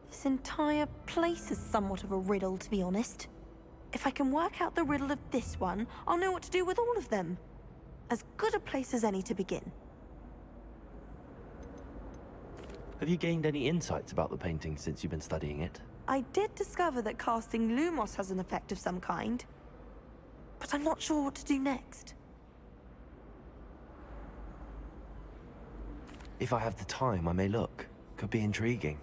This entire place is somewhat of a riddle, to be honest. If I can work out the riddle of this one, I'll know what to do with all of them. As good a place as any to begin. Have you gained any insights about the painting since you've been studying it? I did discover that casting Lumos has an effect of some kind, but I'm not sure what to do next. If I have the time, I may look. Could be intriguing.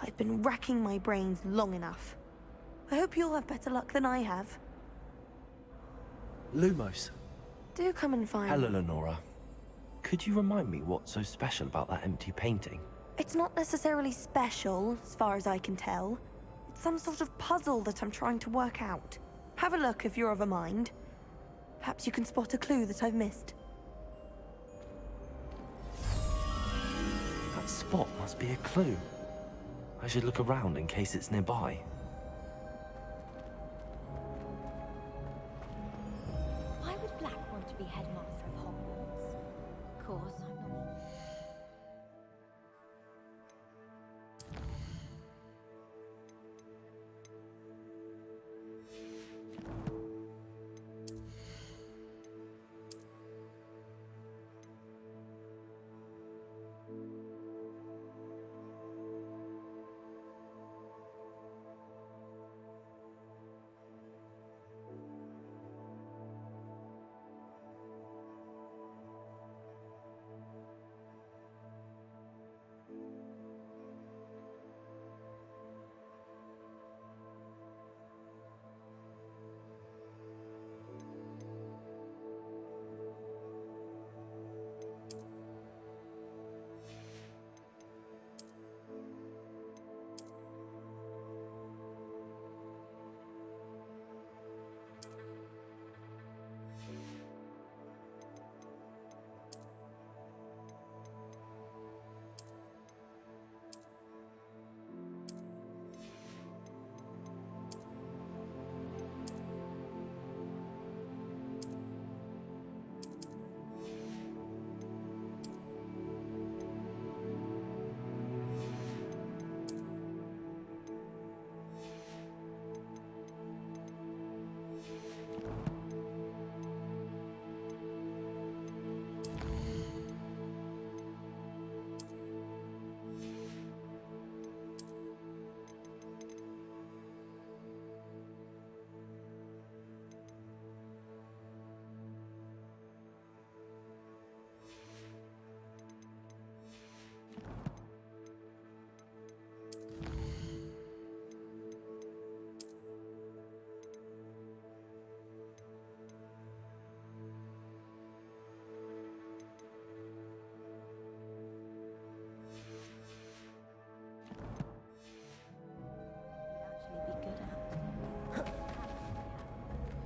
I've been racking my brains long enough. I hope you'll have better luck than I have. Lumos. Do come and find Hello, me. Lenora. Could you remind me what's so special about that empty painting? It's not necessarily special, as far as I can tell. It's some sort of puzzle that I'm trying to work out. Have a look if you're of a mind. Perhaps you can spot a clue that I've missed. That spot must be a clue. I should look around in case it's nearby. Why would Black want to be headmaster of Hogwarts? Of course, I'm not.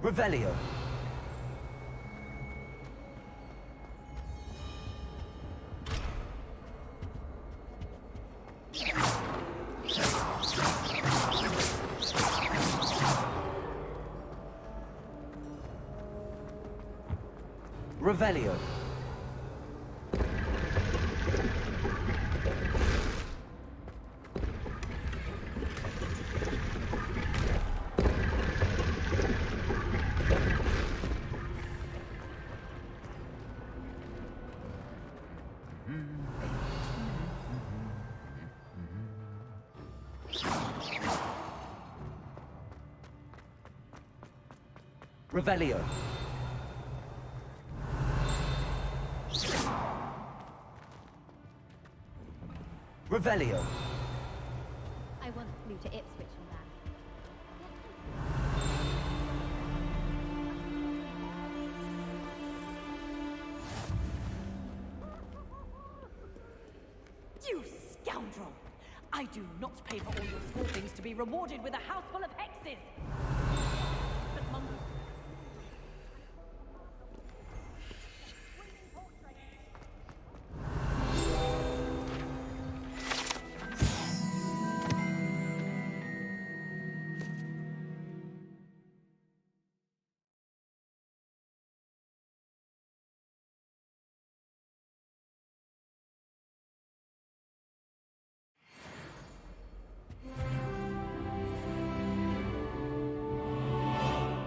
Revelio. Revelio. Revelio. Revelio. I once flew to Ipswich and back. You scoundrel! I do not pay for all your small things to be rewarded with a house full of hexes! But Mumble...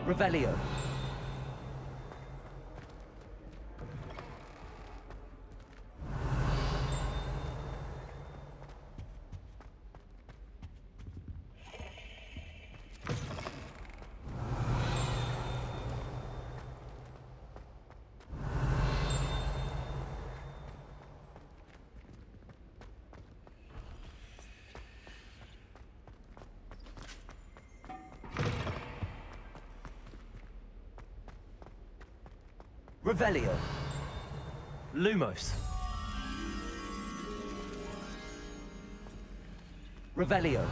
Revelio. Revelio. Lumos. Revelio.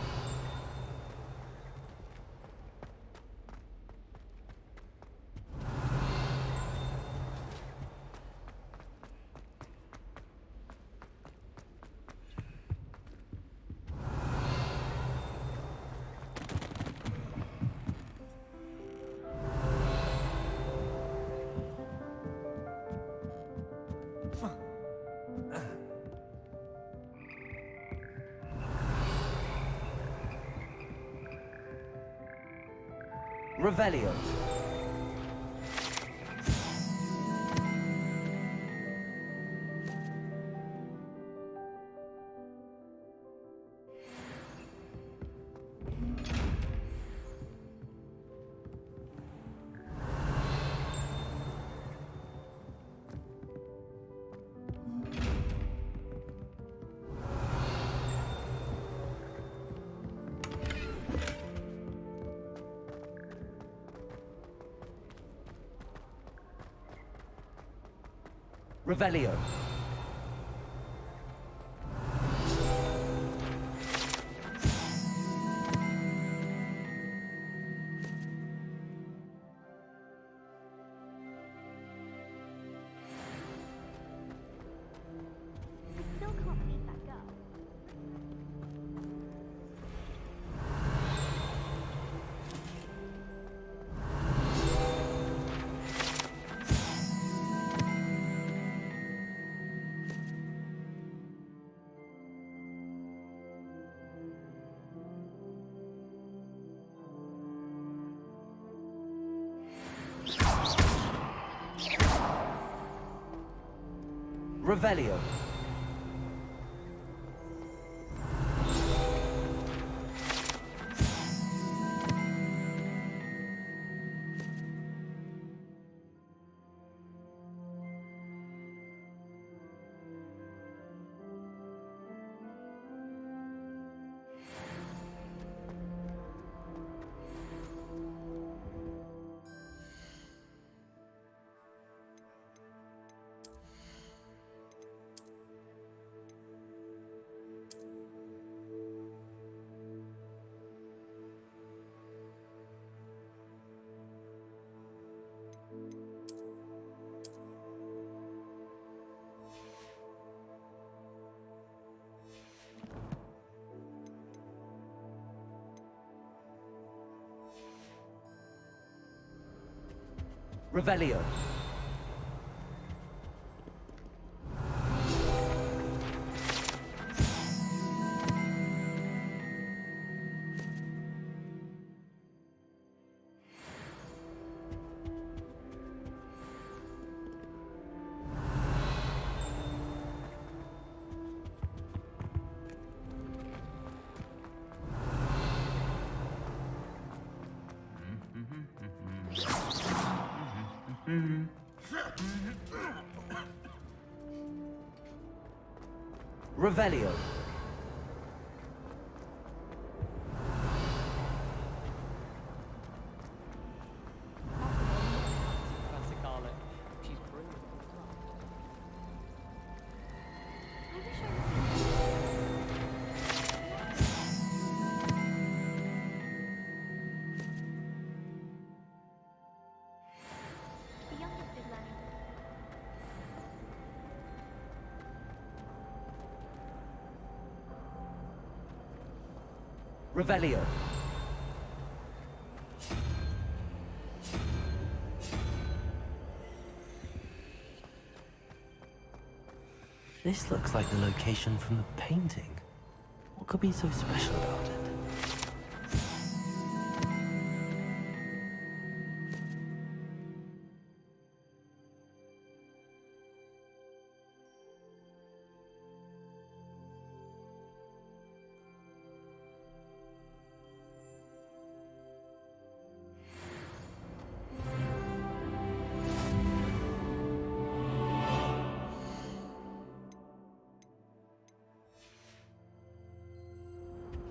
Revelio. Revelio. Still can't beat that girl. Revelio. Revelio. Revelio. Professor Garlic. She's brilliant. The youngest is learning. Revelio. This looks like the location from the painting. What could be so special about it?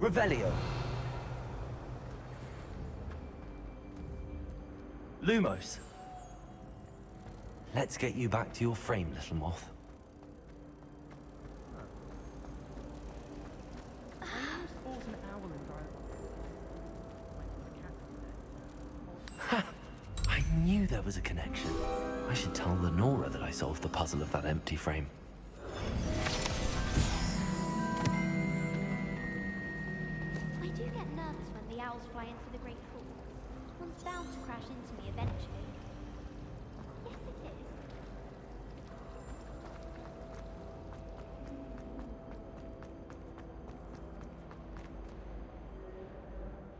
Revelio. Lumos. Let's get you back to your frame, little moth. Ha! I knew there was a connection. I should tell Lenora that I solved the puzzle of that empty frame. I do get nervous when the owls fly into the Great Hall. One's bound to crash into me eventually. Yes, it is.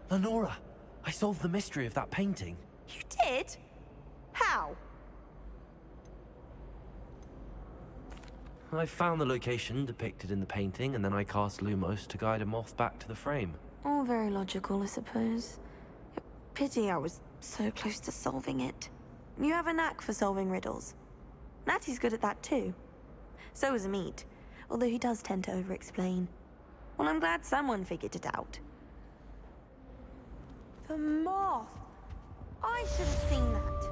Lenora, I solved the mystery of that painting. You did? How? I found the location depicted in the painting, and then I cast Lumos to guide a moth back to the frame. All very logical, I suppose. Pity I was so close to solving it. You have a knack for solving riddles. Natty's good at that too. So is Amit, although he does tend to over-explain. Well, I'm glad someone figured it out. The moth! I should have seen that.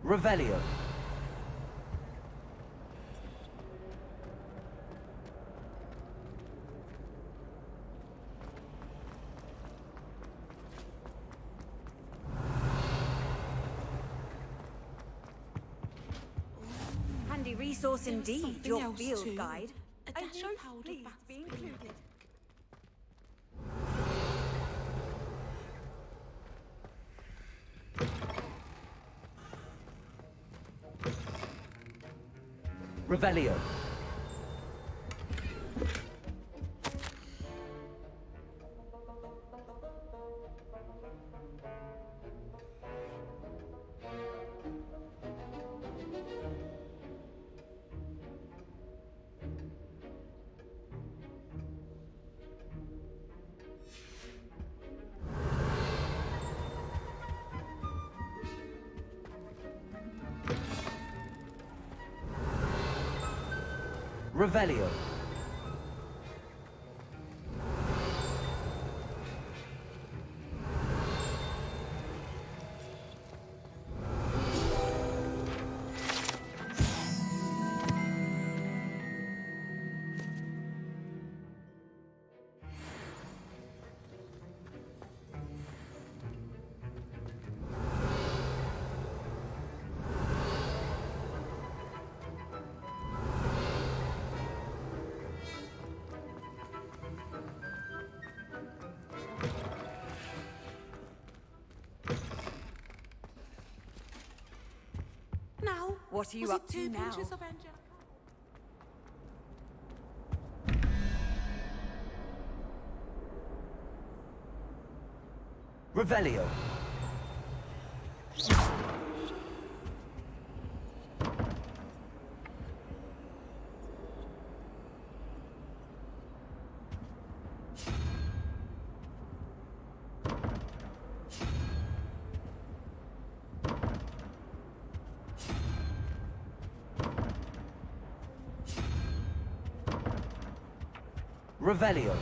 Revelio. Handy resource indeed, your field guide. A dash of powder bath be included. Revelio. Revelio. Now, what are you up to now? Revelio. Revelio.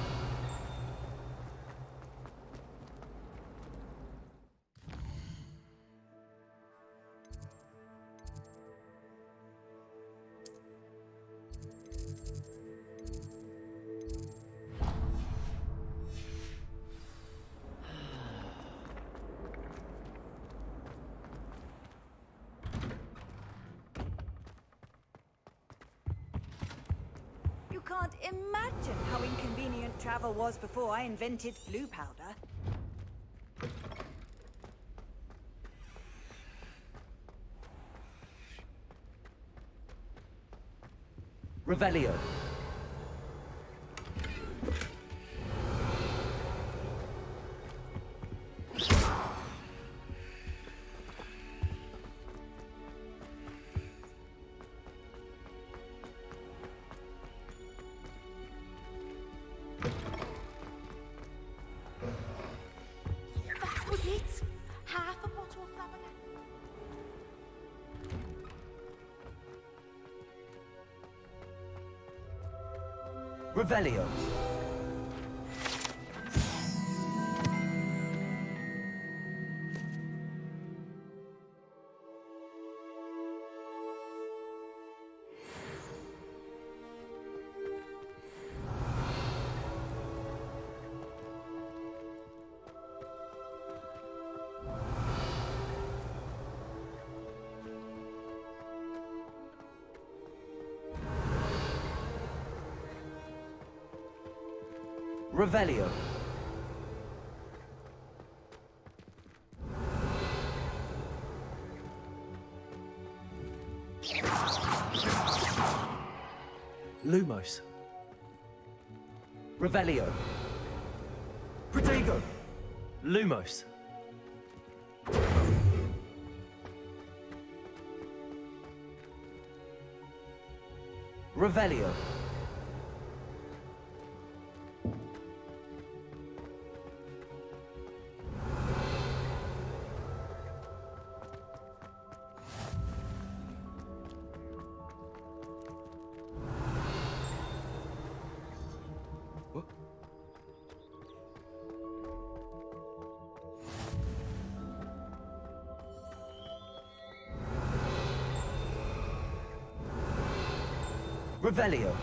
You can't imagine how inconvenient travel was before I invented Floo powder. Revelio. That was it! Half a bottle of Flaminette. Revelio. Revelio. Lumos. Revelio. Protego. Lumos. Revelio. Revelio.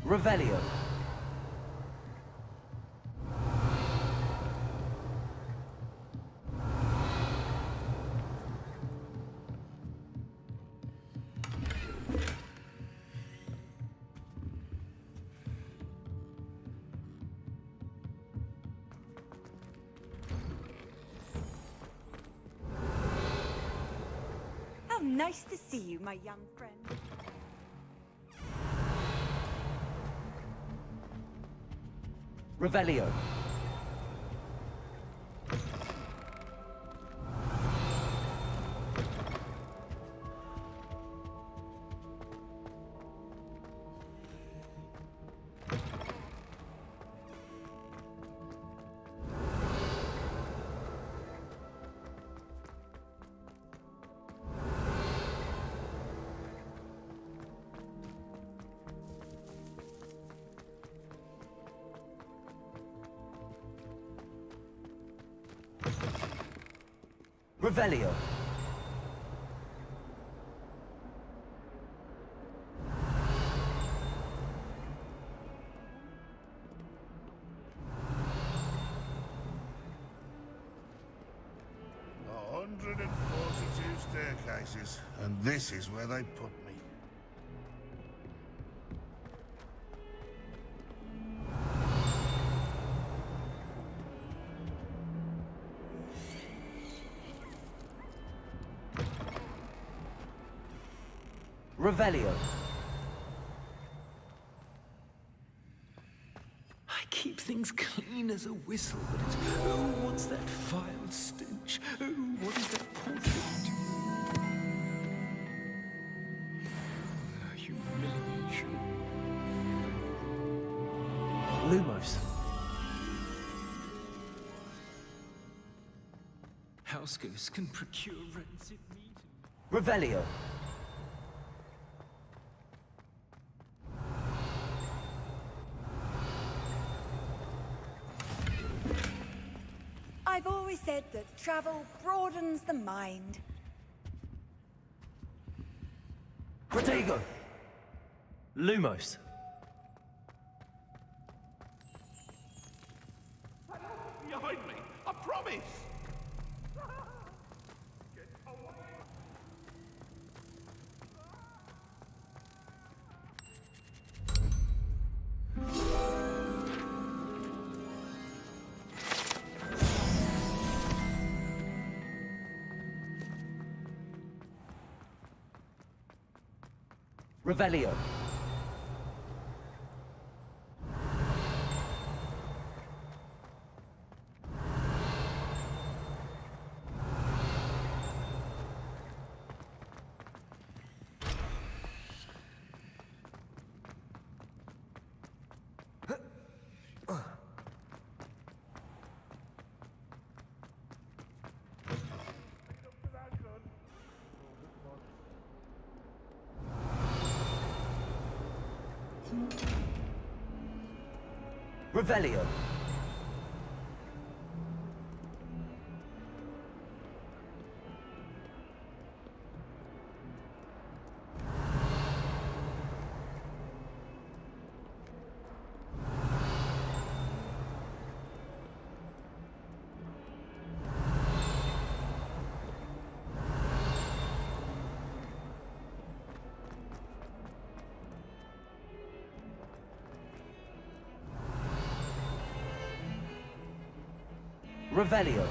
Revelio. How nice to see you, my young friend. Revelio. Revelio. Staircases, and this is where they put me. Revelio. I keep things clean as a whistle, but it's... Oh, what's that vile stench? Oh, what is that portrait? Humiliation. Lumos. House ghosts can procure rancid meat. Revelio. I've always said that travel broadens the mind. Protego. Lumos. Behind me, I promise! Revelio. Revelio. Revelio.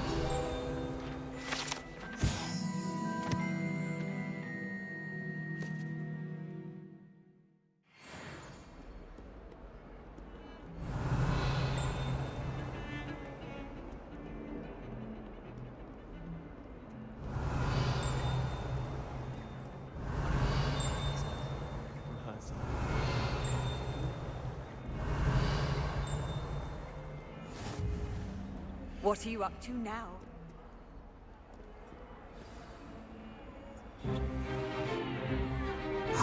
What are you up to now? Is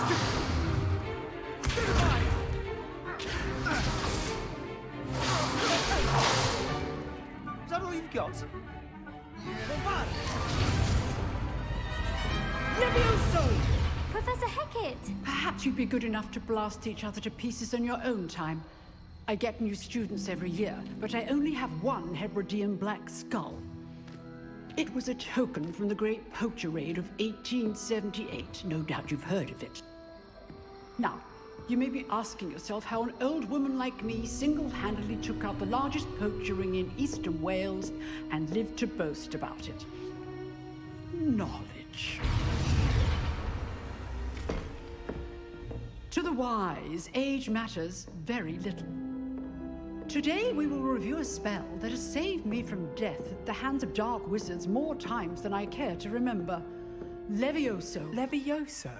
that all you've got? Levioso! Professor Hecat! Perhaps you'd be good enough to blast each other to pieces in your own time. I get new students every year, but I only have one Hebridean black skull. It was a token from the Great Poacher Raid of 1878. No doubt you've heard of it. Now, you may be asking yourself how an old woman like me single-handedly took out the largest poacher ring in eastern Wales and lived to boast about it. Knowledge. To the wise, age matters very little. Today we will review a spell that has saved me from death at the hands of dark wizards more times than I care to remember. Levioso. Levioso?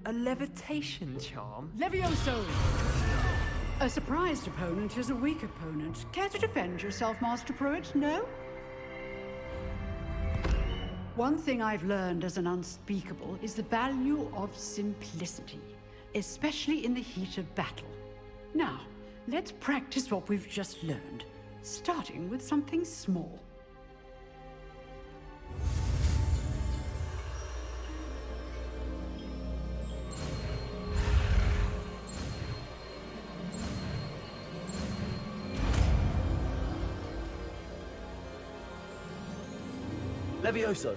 A levitation charm? Levioso! A surprised opponent is a weak opponent. Care to defend yourself, Master Pruitt? No? One thing I've learned as an unspeakable is the value of simplicity, especially in the heat of battle. Now, let's practice what we've just learned, starting with something small. Levioso.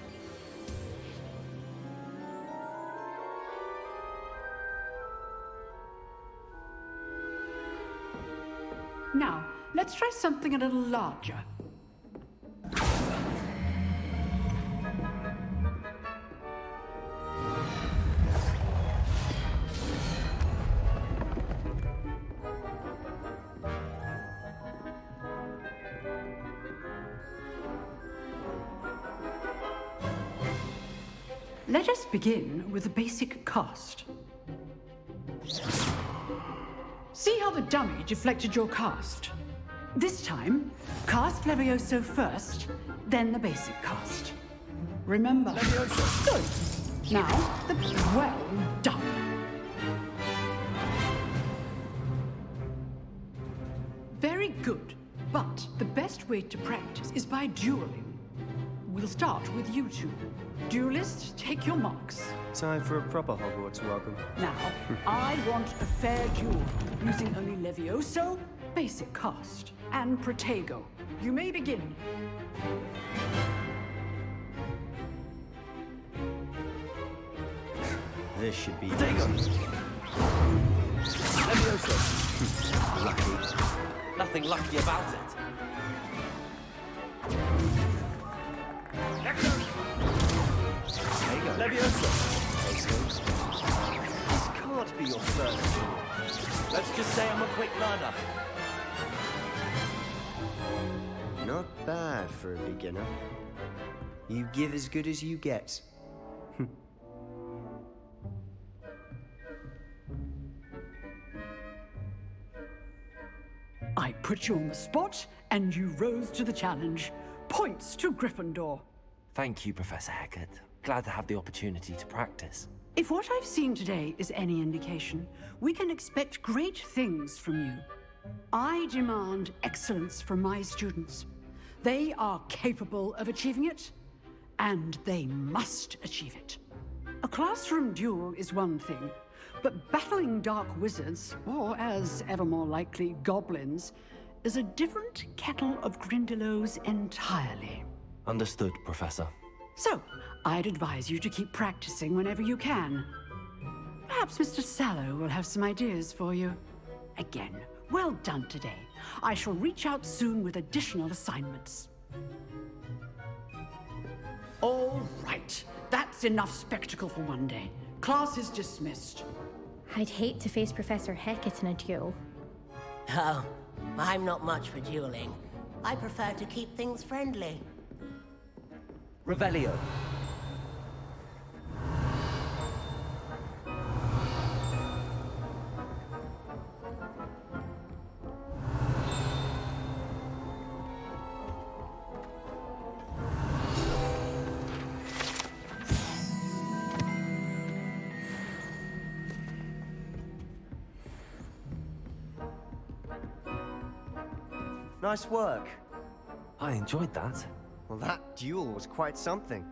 Now, let's try something a little larger. Let us begin with the basic cast. See how the dummy deflected your cast? This time, cast Levioso first, then the basic cast. Remember, Levioso. Good. Now, well done. Very good, but the best way to practice is by dueling. We'll start with you two. Duelists, take your marks. Time for a proper Hogwarts welcome. Now, I want a fair duel, using only Levioso, basic cast, and Protego. You may begin. This should be Protego. Levioso. Lucky. Nothing lucky about it. Levioso. This can't be your first duel. Let's just say I'm a quick learner. Not bad for a beginner. You give as good as you get. I put you on the spot, and you rose to the challenge. Points to Gryffindor. Thank you, Professor Hecat. Glad to have the opportunity to practice. If what I've seen today is any indication, we can expect great things from you. I demand excellence from my students. They are capable of achieving it, and they must achieve it. A classroom duel is one thing, but battling dark wizards, or as ever more likely, goblins, is a different kettle of Grindylows entirely. Understood, Professor. So, I'd advise you to keep practicing whenever you can. Perhaps Mr. Sallow will have some ideas for you. Again, well done today. I shall reach out soon with additional assignments. All right, that's enough spectacle for one day. Class is dismissed. I'd hate to face Professor Hecat in a duel. Oh, I'm not much for dueling. I prefer to keep things friendly. Revelio. Nice work. I enjoyed that. Well, that duel was quite something.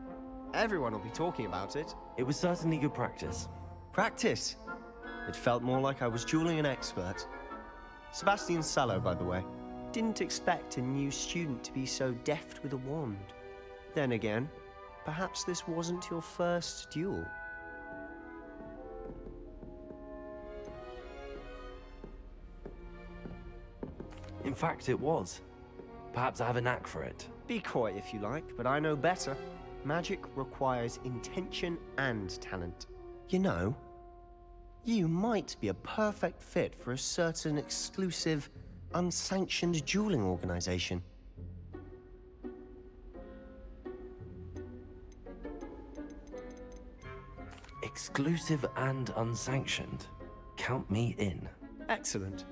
Everyone will be talking about it. It was certainly good practice. Practice? It felt more like I was dueling an expert. Sebastian Sallow, by the way. Didn't expect a new student to be so deft with a wand. Then again, perhaps this wasn't your first duel. In fact, it was. Perhaps I have a knack for it. Be coy if you like, but I know better. Magic requires intention and talent. You know, you might be a perfect fit for a certain exclusive, unsanctioned dueling organization. Exclusive and unsanctioned. Count me in. Excellent.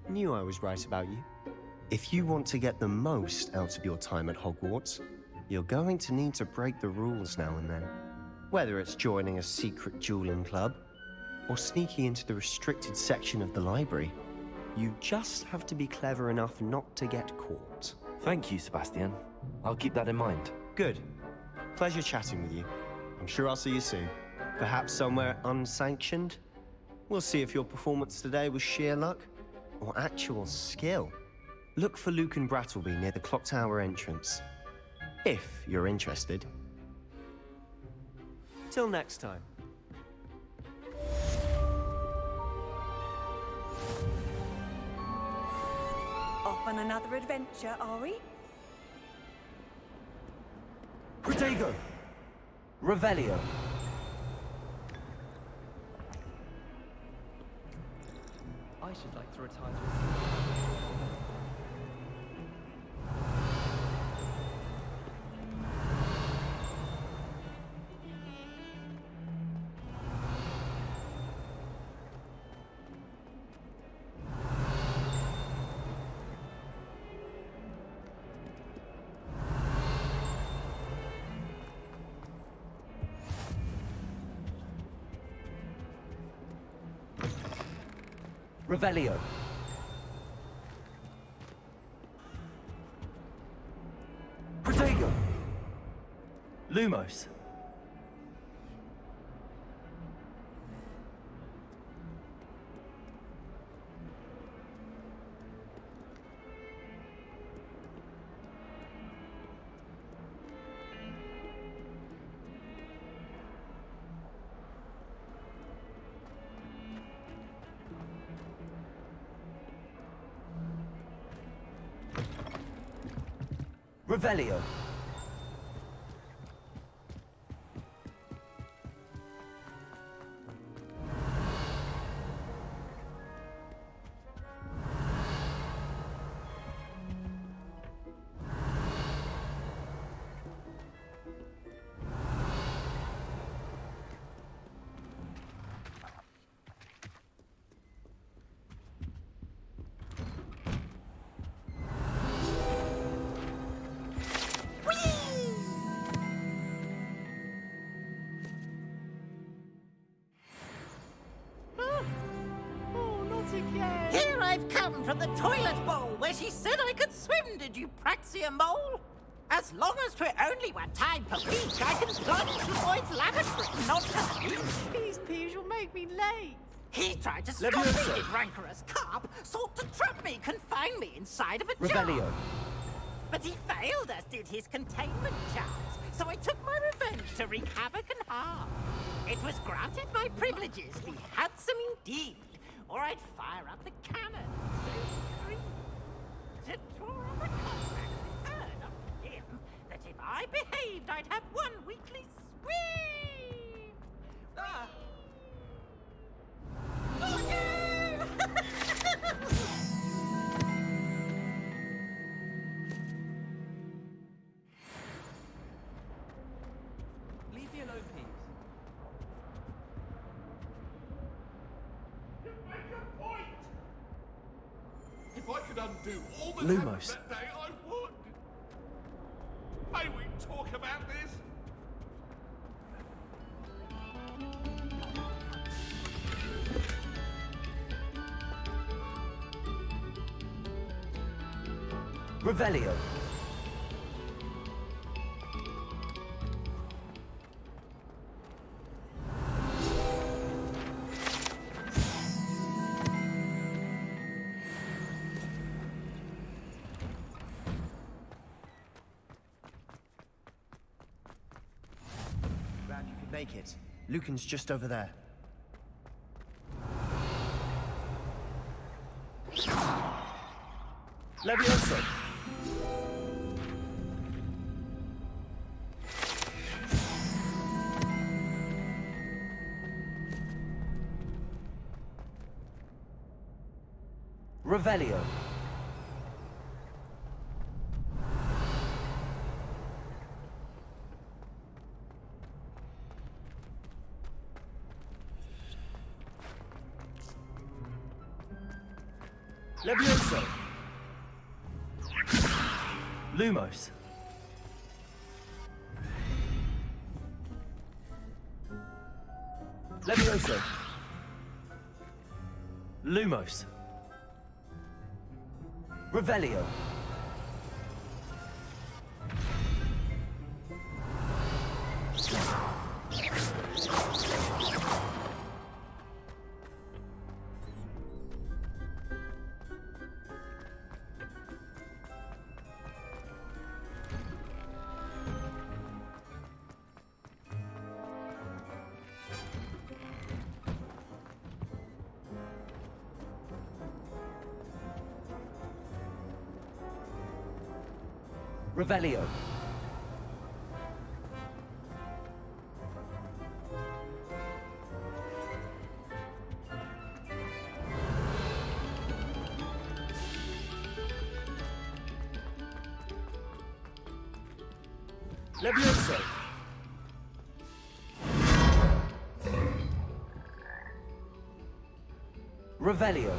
Knew I was right about you. If you want to get the most out of your time at Hogwarts, you're going to need to break the rules now and then. Whether it's joining a secret dueling club, or sneaking into the restricted section of the library, you just have to be clever enough not to get caught. Thank you, Sebastian. I'll keep that in mind. Good. Pleasure chatting with you. I'm sure I'll see you soon. Perhaps somewhere unsanctioned? We'll see if your performance today was sheer luck, or actual skill. Look for Lucan Brattleby near the Clock Tower entrance. If you're interested. Till next time. Off on another adventure, are we? Protego! Revelio. I should like to retire to Revelio. Protego. Lumos. Revelio. down from the toilet bowl where she said I could swim, did you Praxia mole? As long as 'twere only 1 time per week, I can plunge the boy's lavatory, not just Please, please, you'll make me late. He tried to stop me, did rancorous carp, sought to trap me, confine me inside of a jar. Revelio. But he failed, as did his containment charms, so I took my revenge to wreak havoc and harm. It was granted my privileges, be handsome indeed, or I'd fire up the cannon, so free, to draw up a contract return on him, that if I behaved, I'd have 1 weekly swim. Ah. Oh, no! Leave me alone, please. If I could undo all that Lumos. happened that day, I would. May we talk about this? Revelio. Glad you could make it. Lucan's just over there. Levioso. Revelio. Levioso. Lumos. Levioso. Lumos. Revelio. Revelio. Levioso. Revelio.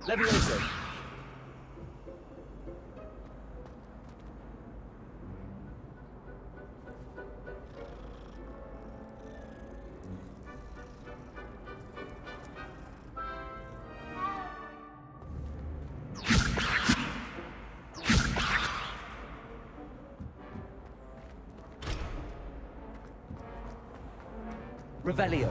Levioso. Revelio.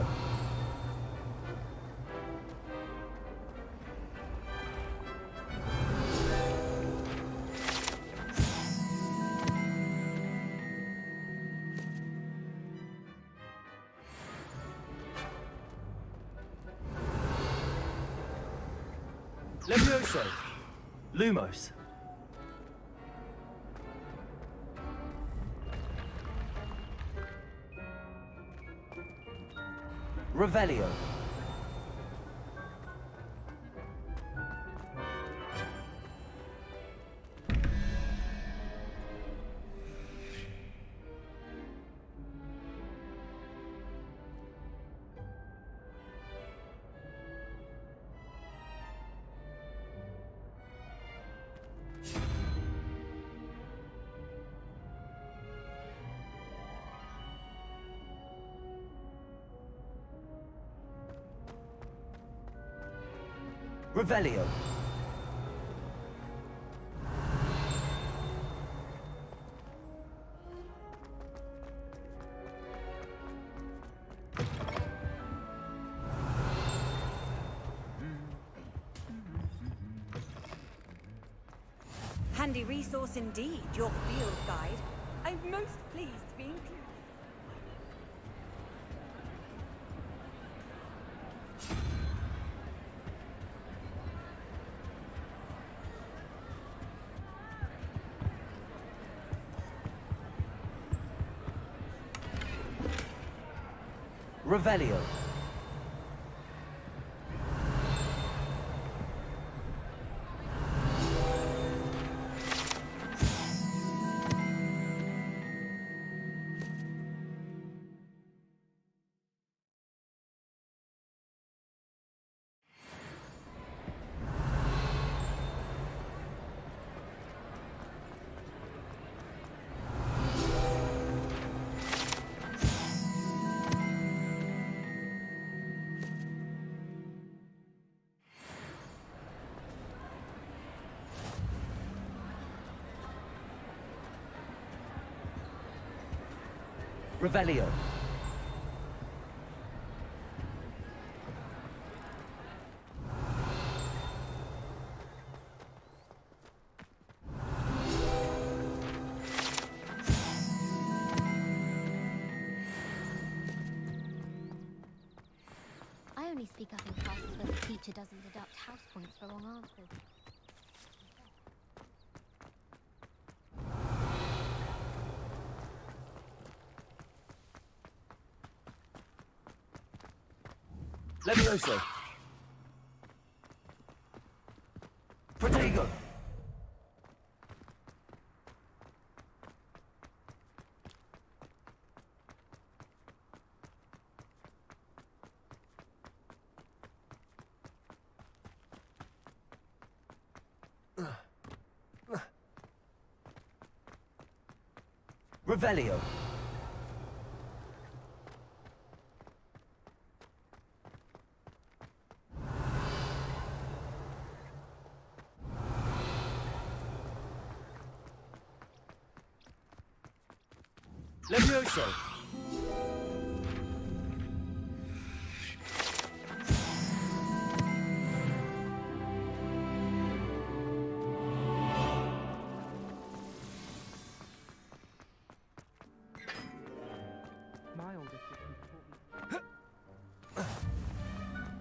Levioso. Lumos. Revelio. Revelio. Handy resource indeed, your field guide. I'm most pleased to be included. Revelio. Revelio. I only speak up in classes where the teacher doesn't deduct house points for wrong answers. Levioso. Protego. Revelio. Levioso.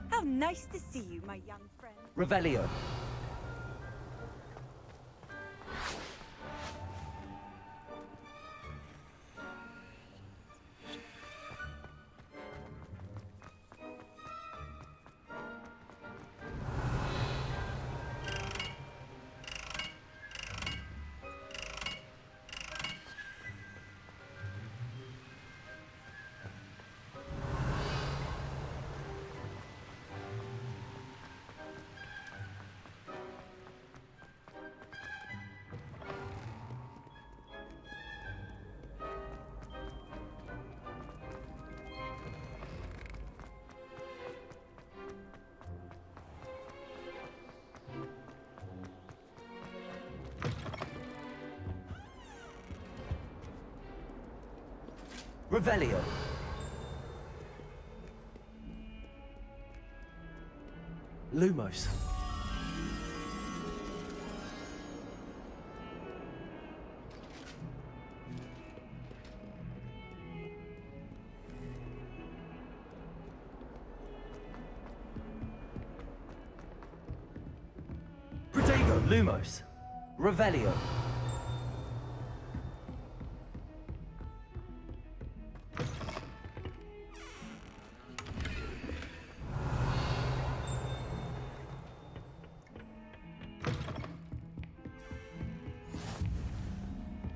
How nice to see you, my young friend. Revelio. Revelio. Lumos. Protego. Lumos. Revelio.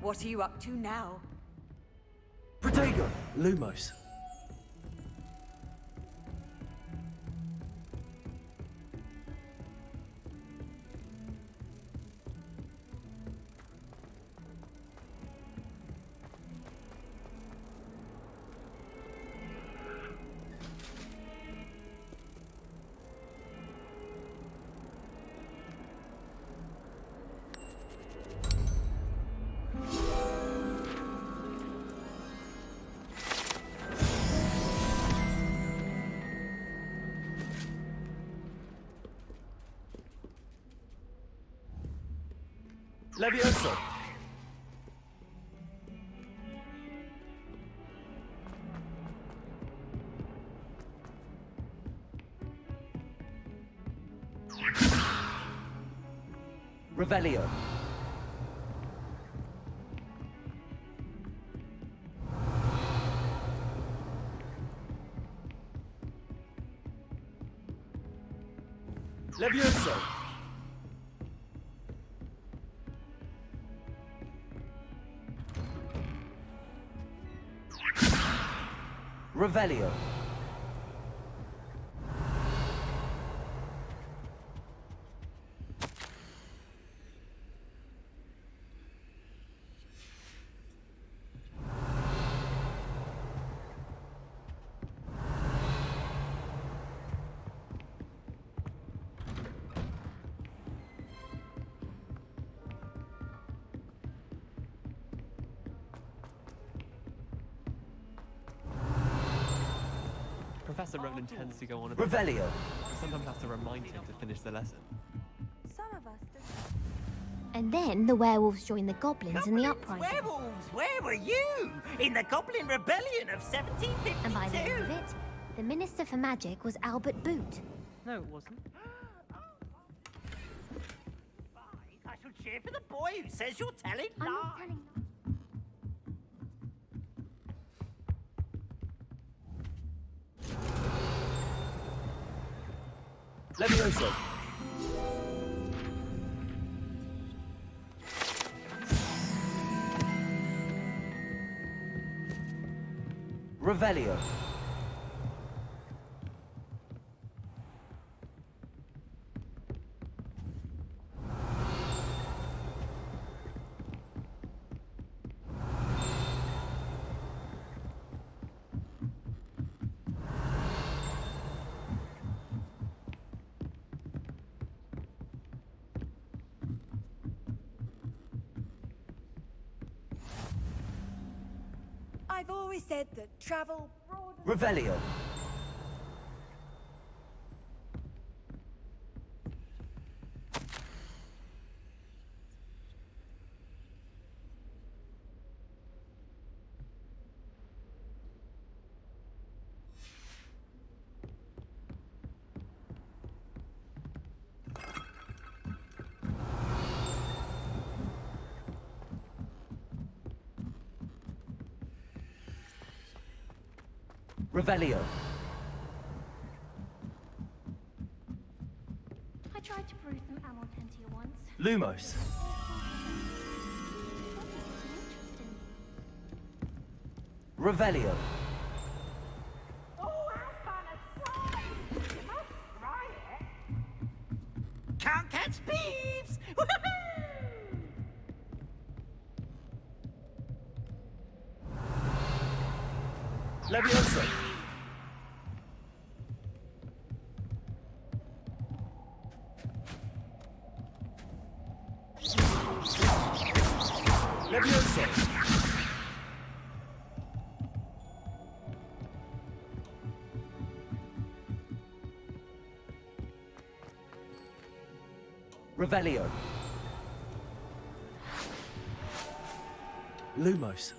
What are you up to now? Protego! Lumos. Levioso! Revelio. Levioso! Revelio. Professor Ronan tends to go on a Revelio. I sometimes have to remind him to finish the lesson. Some of us do. And then the werewolves joined the goblins in the uprising. Werewolves, where were you? In the Goblin Rebellion of 1752. And by the end of it, the Minister for Magic was Albert Boot. No, it wasn't. I shall cheer for the boy who says you're telling I'm lies. not telling Levioso. Revelio. I've always said that travel broadens... Revelio. Revelio. I tried to brew some Amortentia once. Lumos. Revelio. Can't catch thieves! Levioso. Levioso. Revelio. Lumos.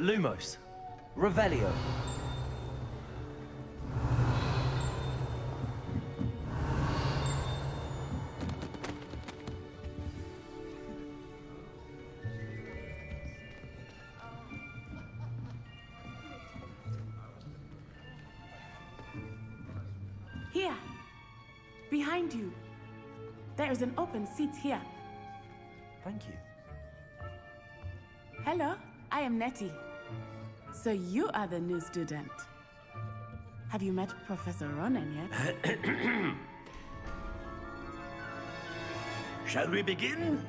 Lumos. Revelio. Here. Behind you. There is an open seat here. Thank you. Hello, I am Nettie. So you are the new student. Have you met Professor Ronan yet? Shall we begin?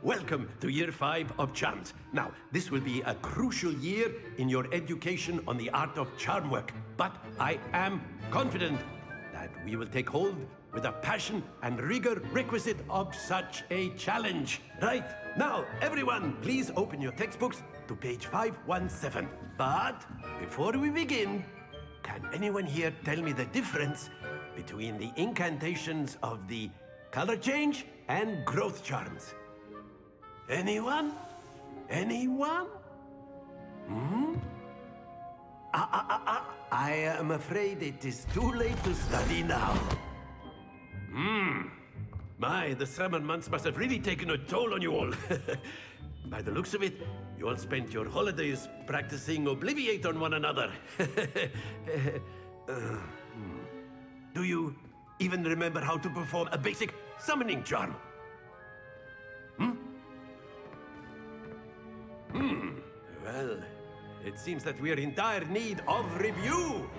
Welcome to Year 5 of Charms. Now, this will be a crucial year in your education on the art of charm work, but I am confident that we will take hold with the passion and rigor requisite of such a challenge. Right, now, everyone, please open your textbooks to page 517. But before we begin, can anyone here tell me the difference between the incantations of the color change and growth charms? Anyone? Anyone? Hmm? I am afraid it is too late to study now. My, the summer months must have really taken a toll on you all. By the looks of it, you all spent your holidays practicing Obliviate on one another. Do you even remember how to perform a basic summoning charm? Well, it seems that we are in dire need of review.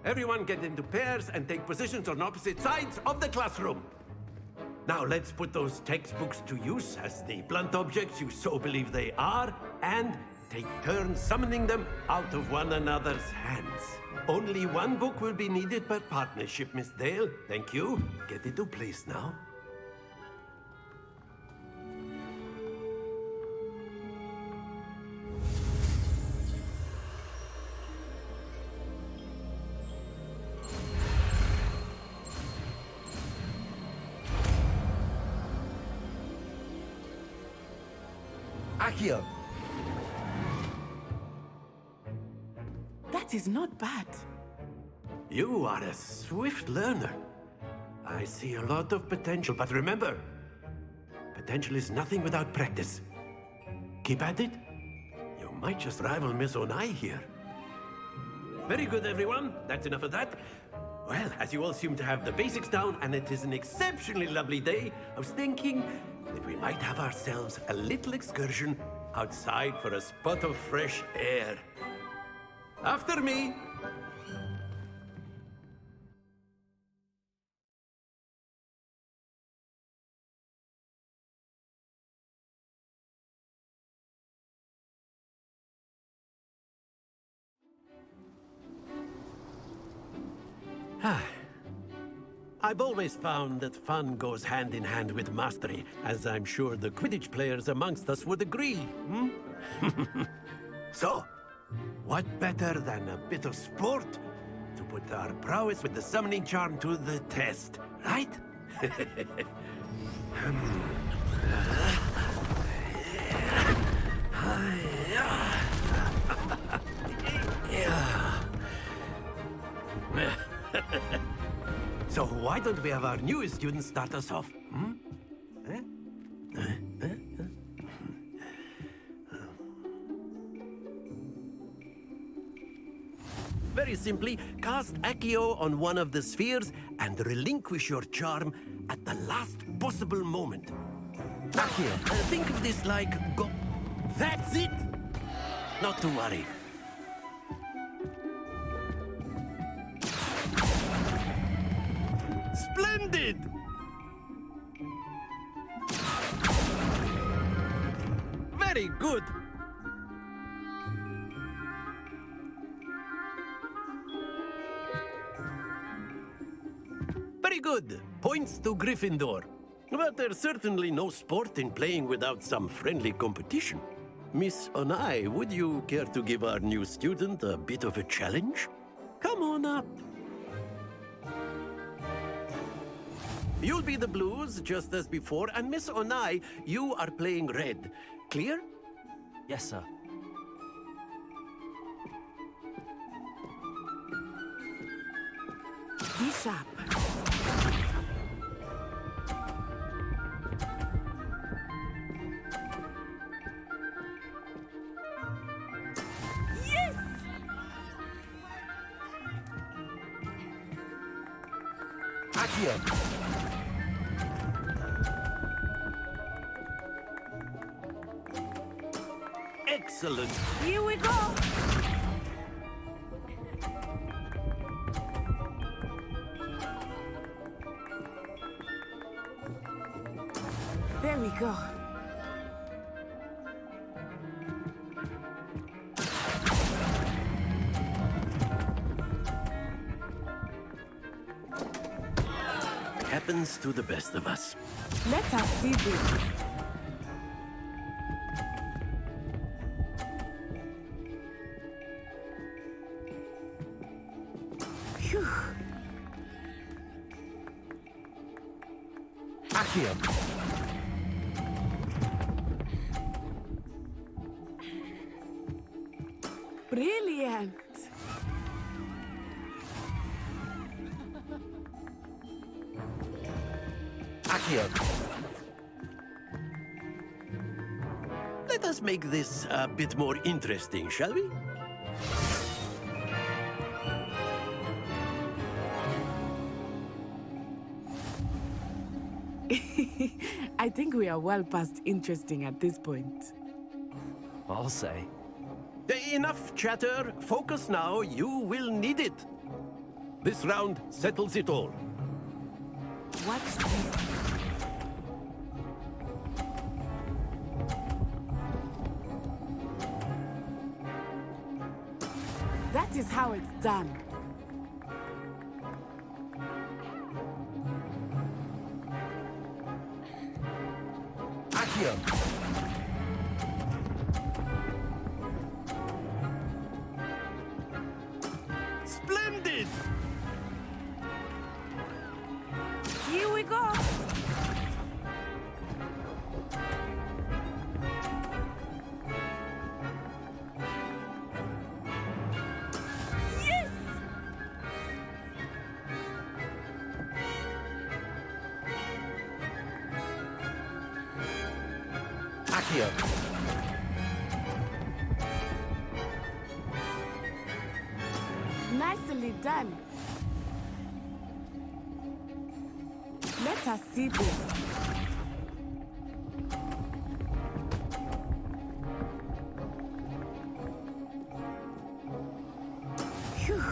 Everyone get into pairs and take positions on opposite sides of the classroom. Now let's put those textbooks to use as the blunt objects you so believe they are, and take turns summoning them out of one another's hands. Only one book will be needed per partnership, Miss Dale. Thank you. Get into place now. Accio. That is not bad. You are a swift learner. I see a lot of potential, but remember, potential is nothing without practice. Keep at it. You might just rival Miss Onai here. Very good, everyone. That's enough of that. Well, as you all seem to have the basics down, and it is an exceptionally lovely day, I was thinking that we might have ourselves a little excursion outside for a spot of fresh air. After me. I've always found that fun goes hand in hand with mastery, as I'm sure the Quidditch players amongst us would agree. So, what better than a bit of sport to put our prowess with the summoning charm to the test, right? So why don't we have our newest student start us off? Very simply, cast Accio on one of the spheres and relinquish your charm at the last possible moment. Accio, think of this like go... That's it! Not to worry. Splendid! Very good! Very good. Points to Gryffindor. But there's certainly no sport in playing without some friendly competition. Miss Onai, would you care to give our new student a bit of a challenge? Come on up. You'll be the blues, just as before, and Miss Onai, you are playing red. Clear? Yes, sir. Be sharp. Yes! Accio. Excellent. Here we go! There we go. Happens to the best of us. Let us see this. Phew. Accio. Brilliant. Accio. Let us make this a bit more interesting, shall we? I think we are well past interesting at this point. I'll say. Enough chatter. Focus now. You will need it. This round settles it all. Watch this. That is how it's done. Accio. Splendid! Here we go. Yes! Accio. Nicely done. Let us see this. Phew.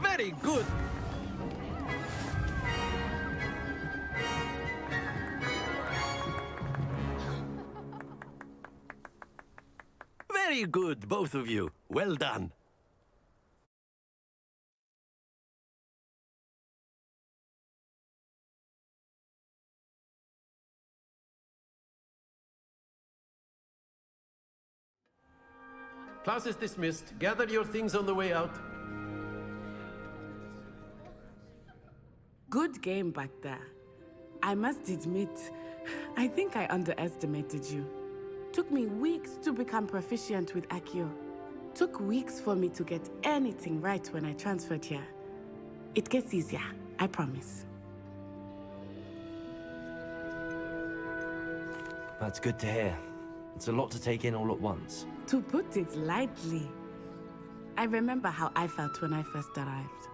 Very good. Very good, both of you. Well done. Class is dismissed. Gather your things on the way out. Good game back there. I must admit, I think I underestimated you. Took me weeks to become proficient with Accio. Took weeks for me to get anything right when I transferred here. It gets easier, I promise. That's good to hear. It's a lot to take in all at once. To put it lightly, I remember how I felt when I first arrived.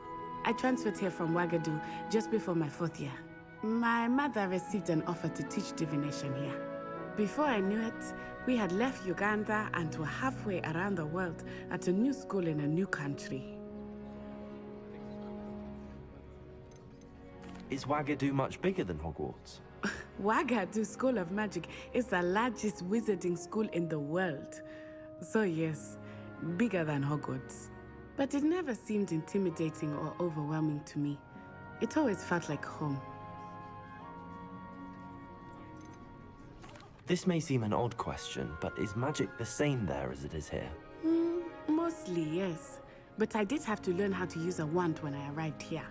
I transferred here from Wagadu just before my 4th year. My mother received an offer to teach divination here. Before I knew it, we had left Uganda and were halfway around the world at a new school in a new country. Is Wagadu much bigger than Hogwarts? Wagadu School of Magic is the largest wizarding school in the world. So yes, bigger than Hogwarts. But it never seemed intimidating or overwhelming to me. It always felt like home. This may seem an odd question, but is magic the same there as it is here? Mostly, yes. But I did have to learn how to use a wand when I arrived here.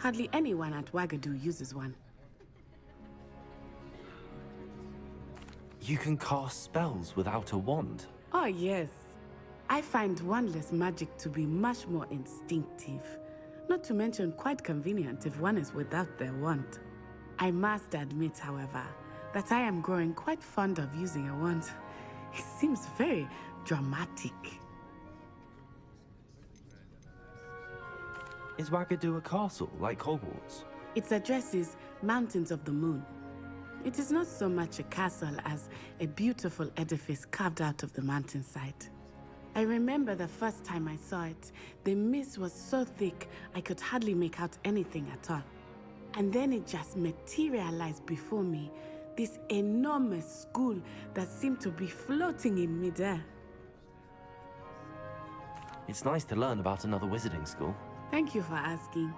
Hardly anyone at Wagadu uses one. You can cast spells without a wand. Oh, yes. I find wandless magic to be much more instinctive. Not to mention quite convenient if one is without their wand. I must admit, however, that I am growing quite fond of using a wand. It seems very dramatic. Is Wagadu a castle, like Hogwarts? Its address is Mountains of the Moon. It is not so much a castle as a beautiful edifice carved out of the mountainside. I remember the first time I saw it, the mist was so thick I could hardly make out anything at all. And then it just materialized before me, this enormous school that seemed to be floating in midair. It's nice to learn about another wizarding school. Thank you for asking.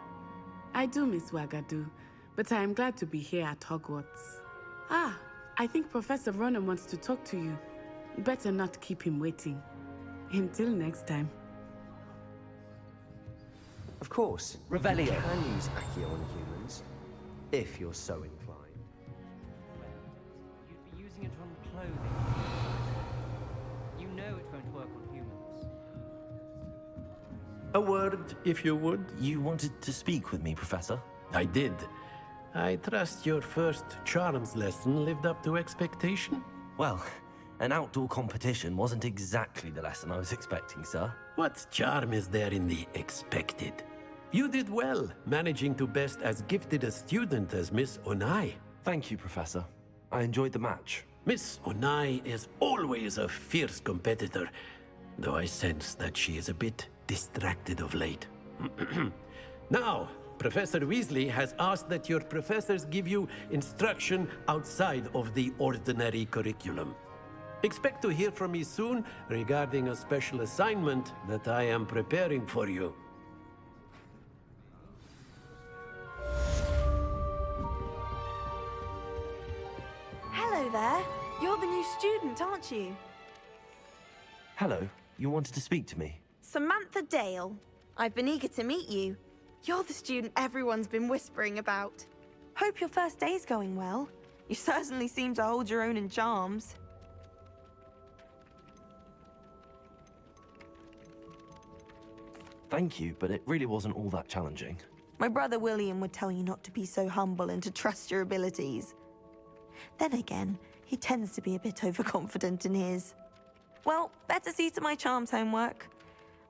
I do miss Wagadu, but I am glad to be here at Hogwarts. Ah, I think Professor Ronen wants to talk to you. Better not keep him waiting. Until next time. Of course, Revelio. You can use Accio on humans, if you're so inclined. You'd be using it on clothing. You know it won't work on humans. A word, if you would. You wanted to speak with me, Professor? I did. I trust your first charms lesson lived up to expectation? Well, an outdoor competition wasn't exactly the lesson I was expecting, sir. What charm is there in the expected? You did well, managing to best as gifted a student as Miss Onai. Thank you, Professor. I enjoyed the match. Miss Onai is always a fierce competitor, though I sense that she is a bit distracted of late. Now, Professor Weasley has asked that your professors give you instruction outside of the ordinary curriculum. Expect to hear from me soon regarding a special assignment that I am preparing for you. Hello there. You're the new student, aren't you? Hello, you wanted to speak to me? Samantha Dale. I've been eager to meet you. You're the student everyone's been whispering about. Hope your first day's going well. You certainly seem to hold your own in charms. Thank you, but it really wasn't all that challenging. My brother William would tell you not to be so humble and to trust your abilities. Then again, he tends to be a bit overconfident in his. Well, better see to my charms homework.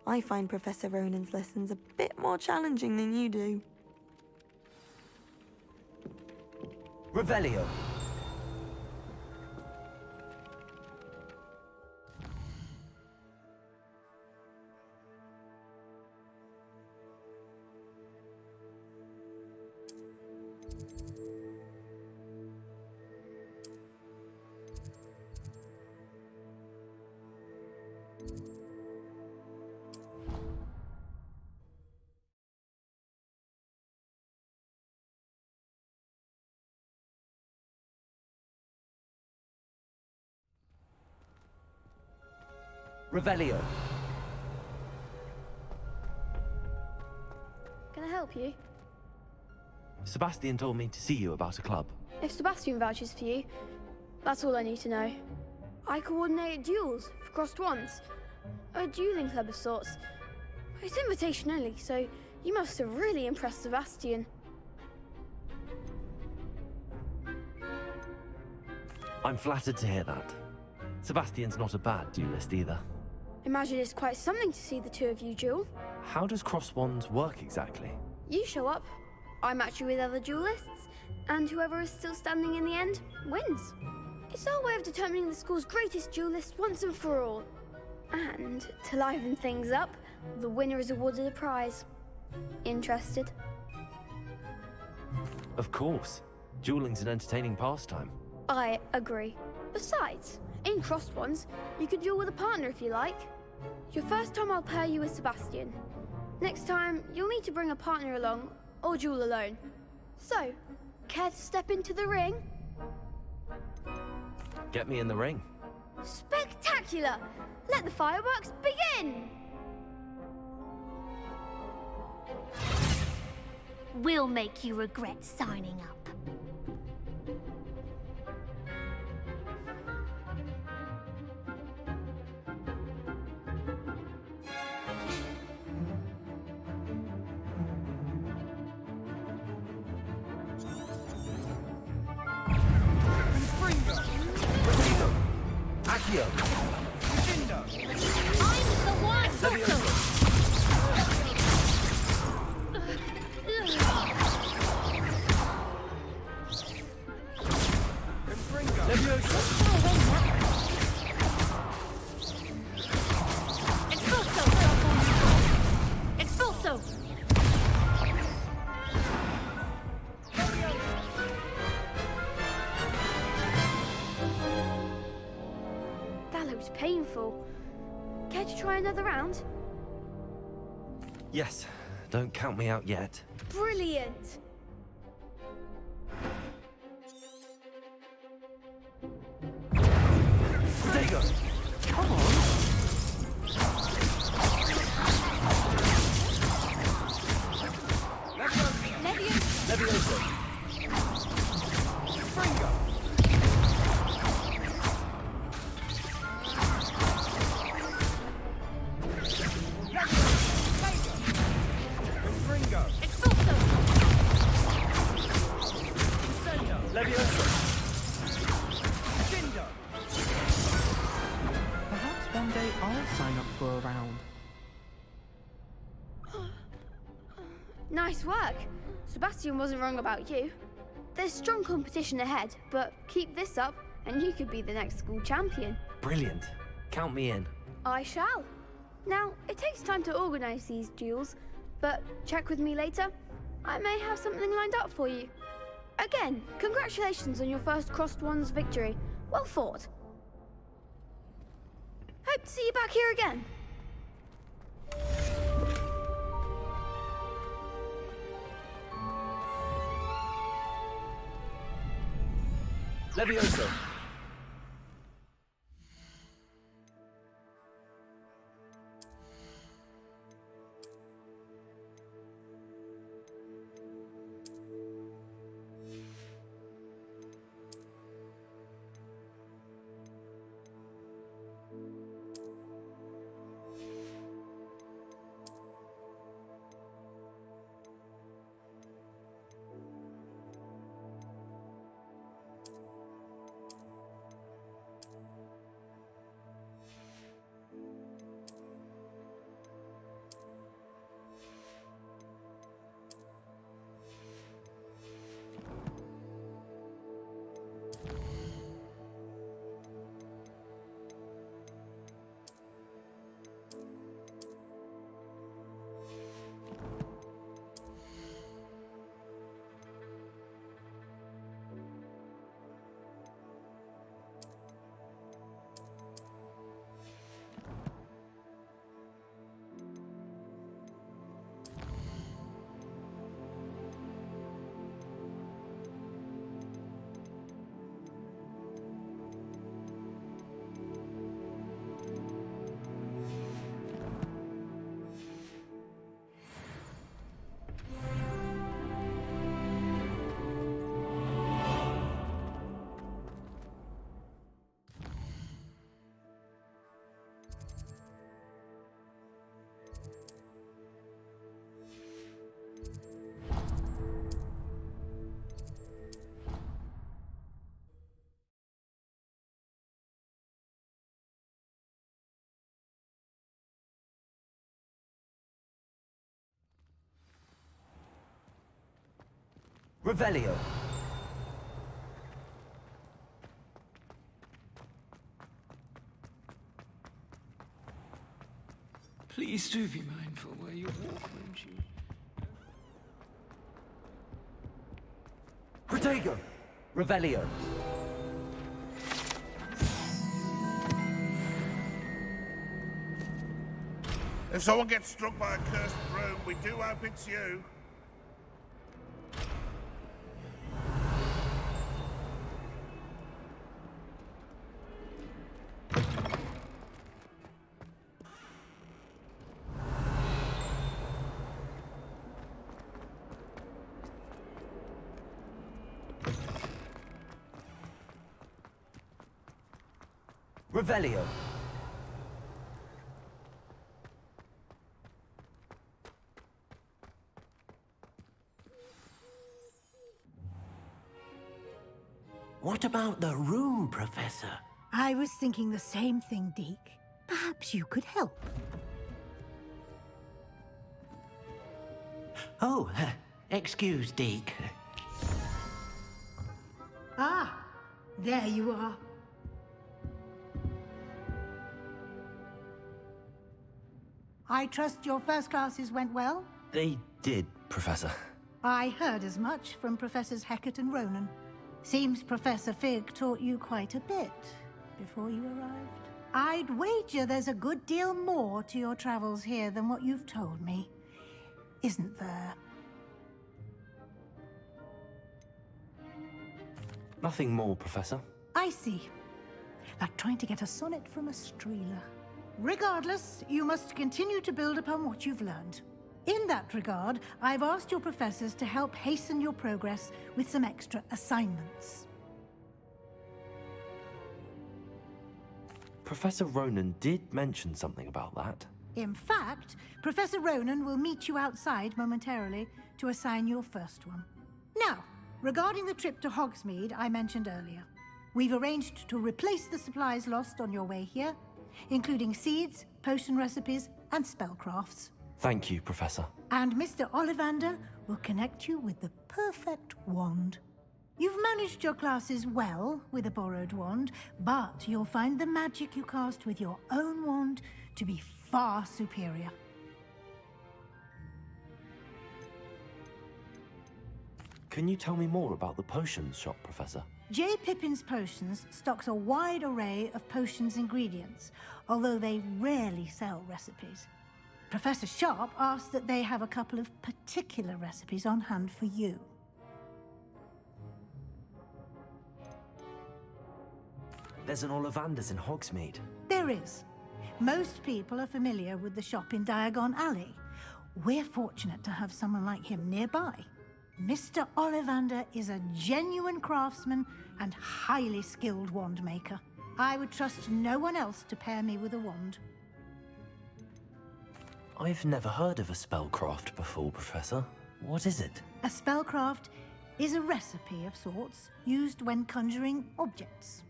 I find Professor Ronen's lessons a bit more challenging than you do. Revelio. Revelio. Can I help you? Sebastian told me to see you about a club. If Sebastian vouches for you, that's all I need to know. I coordinate duels for crossed wands. A dueling club of sorts. It's invitation only, so you must have really impressed Sebastian. I'm flattered to hear that. Sebastian's not a bad duelist either. Imagine it's quite something to see the two of you duel. How does cross wands work exactly? You show up, I match you with other duelists, and whoever is still standing in the end wins. It's our way of determining the school's greatest duelist once and for all. And to liven things up, the winner is awarded a prize. Interested? Of course. Dueling's an entertaining pastime. I agree. Besides, in crossed wands, you can duel with a partner if you like. Your first time I'll pair you with Sebastian. Next time, you'll need to bring a partner along, or duel alone. So, care to step into the ring? Get me in the ring. Spectacular! Let the fireworks begin! will make you regret signing up. Accio! I'm the one! Expulso! That looks painful. Care to try another round? Yes, don't count me out yet. Brilliant! Protego! Come on! Levioso! Fringo! Fringo! Expulso! Levioso! Jindo! Perhaps one day I'll sign up for a round. Nice work. Sebastian wasn't wrong about you. There's strong competition ahead, but keep this up and you could be the next school champion. Brilliant. Count me in. I shall. Now, it takes time to organize these duels, but check with me later. I may have something lined up for you. Again, congratulations on your first Crossed Ones victory. Well fought. Hope to see you back here again. Levioso! Revelio. Please do be mindful where you walk, won't you? Protego! Revelio. If someone gets struck by a cursed broom, we do hope it's you. Revelio. What about the room, Professor? I was thinking the same thing, Deke. Perhaps you could help. Oh, excuse, Deke. Ah, there you are. I trust your first classes went well? They did, Professor. I heard as much from Professors Hecat and Ronan. Seems Professor Fig taught you quite a bit before you arrived. I'd wager there's a good deal more to your travels here than what you've told me. Isn't there? Nothing more, Professor. I see. Like trying to get a sonnet from a streeler. Regardless, you must continue to build upon what you've learned. In that regard, I've asked your professors to help hasten your progress with some extra assignments. Professor Ronan did mention something about that. In fact, Professor Ronan will meet you outside momentarily to assign your first one. Now, regarding the trip to Hogsmeade I mentioned earlier, we've arranged to replace the supplies lost on your way here, including seeds, potion recipes, and spellcrafts. Thank you, Professor. And Mr. Ollivander will connect you with the perfect wand. You've managed your classes well with a borrowed wand, but you'll find the magic you cast with your own wand to be far superior. Can you tell me more about the potions shop, Professor? J. Pippin's Potions stocks a wide array of potions ingredients, although they rarely sell recipes. Professor Sharp asked that they have a couple of particular recipes on hand for you. There's an Ollivander's in Hogsmeade. There is. Most people are familiar with the shop in Diagon Alley. We're fortunate to have someone like him nearby. Mr. Ollivander is a genuine craftsman and highly skilled wand maker. I would trust no one else to pair me with a wand. I've never heard of a spellcraft before, Professor. What is it? A spellcraft is a recipe of sorts used when conjuring objects.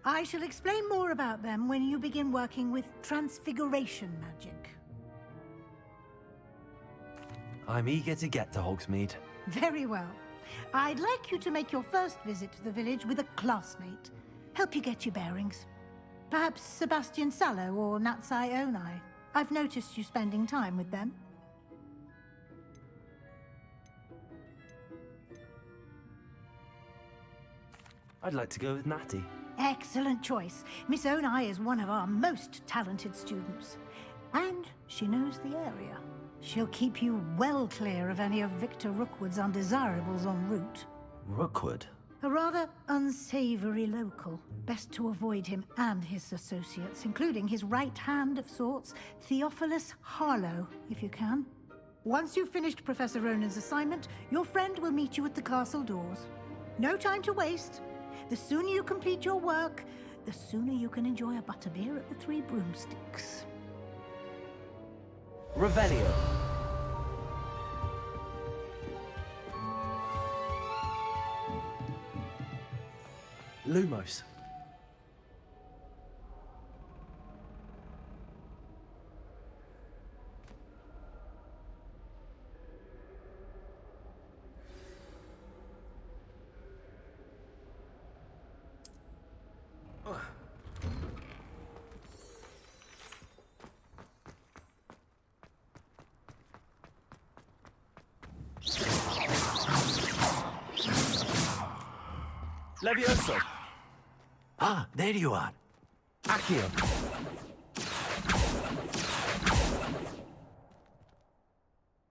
I shall explain more about them when you begin working with transfiguration magic. I'm eager to get to Hogsmeade. Very well. I'd like you to make your first visit to the village with a classmate. Help you get your bearings. Perhaps Sebastian Sallow or Natsai Onai. I've noticed you spending time with them. I'd like to go with Natty. Excellent choice. Miss Onai is one of our most talented students. And she knows the area. She'll keep you well clear of any of Victor Rookwood's undesirables en route. Rookwood? A rather unsavory local. Best to avoid him and his associates, including his right hand of sorts, Theophilus Harlow, if you can. Once you've finished Professor Ronan's assignment, your friend will meet you at the castle doors. No time to waste. The sooner you complete your work, the sooner you can enjoy a butterbeer at the Three Broomsticks. Revelio. Lumos. Levioso. Ah, there you are. Accio.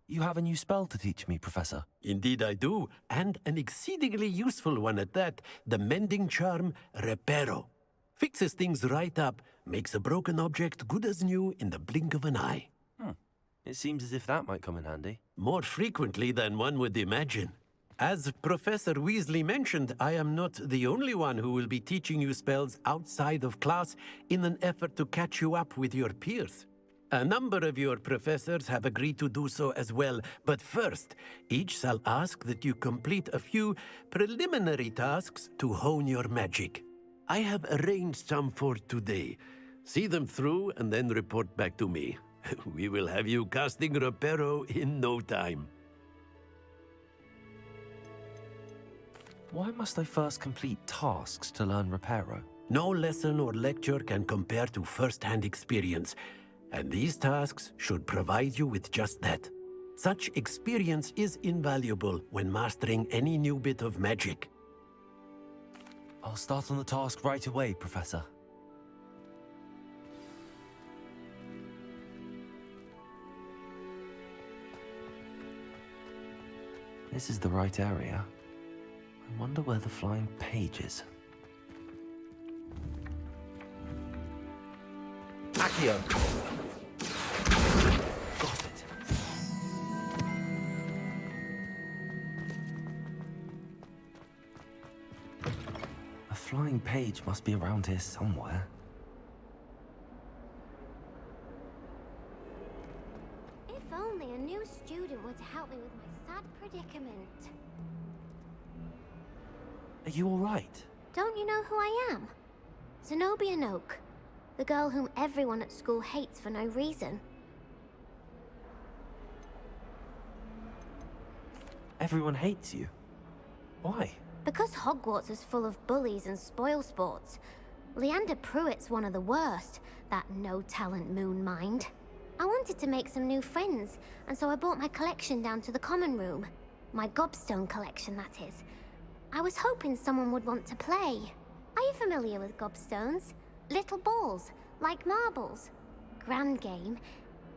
You have a new spell to teach me, Professor. Indeed I do, and an exceedingly useful one at that. The mending charm, Reparo. Fixes things right up, makes a broken object good as new in the blink of an eye. It seems as if that might come in handy. More frequently than one would imagine. As Professor Weasley mentioned, I am not the only one who will be teaching you spells outside of class in an effort to catch you up with your peers. A number of your professors have agreed to do so as well, but first, each shall ask that you complete a few preliminary tasks to hone your magic. I have arranged some for today. See them through and then report back to me. We will have you casting Reparo in no time. Why must I first complete tasks to learn Reparo? No lesson or lecture can compare to first-hand experience, and these tasks should provide you with just that. Such experience is invaluable when mastering any new bit of magic. I'll start on the task right away, Professor. This is the right area. I wonder where the flying page is. Accio! Got it. A flying page must be around here somewhere. If only a new student were to help me with my sad predicament. Are you all right? Don't you know who I am? Zenobia Noak, the girl whom everyone at school hates for no reason. Everyone hates you. Why? Because Hogwarts is full of bullies and spoilsports. Leander Pruitt's one of the worst, that no-talent moon mind. I wanted to make some new friends, and so I brought my collection down to the common room. My gobstone collection, that is. I was hoping someone would want to play. Are you familiar with gobstones? Little balls, like marbles. Grand game.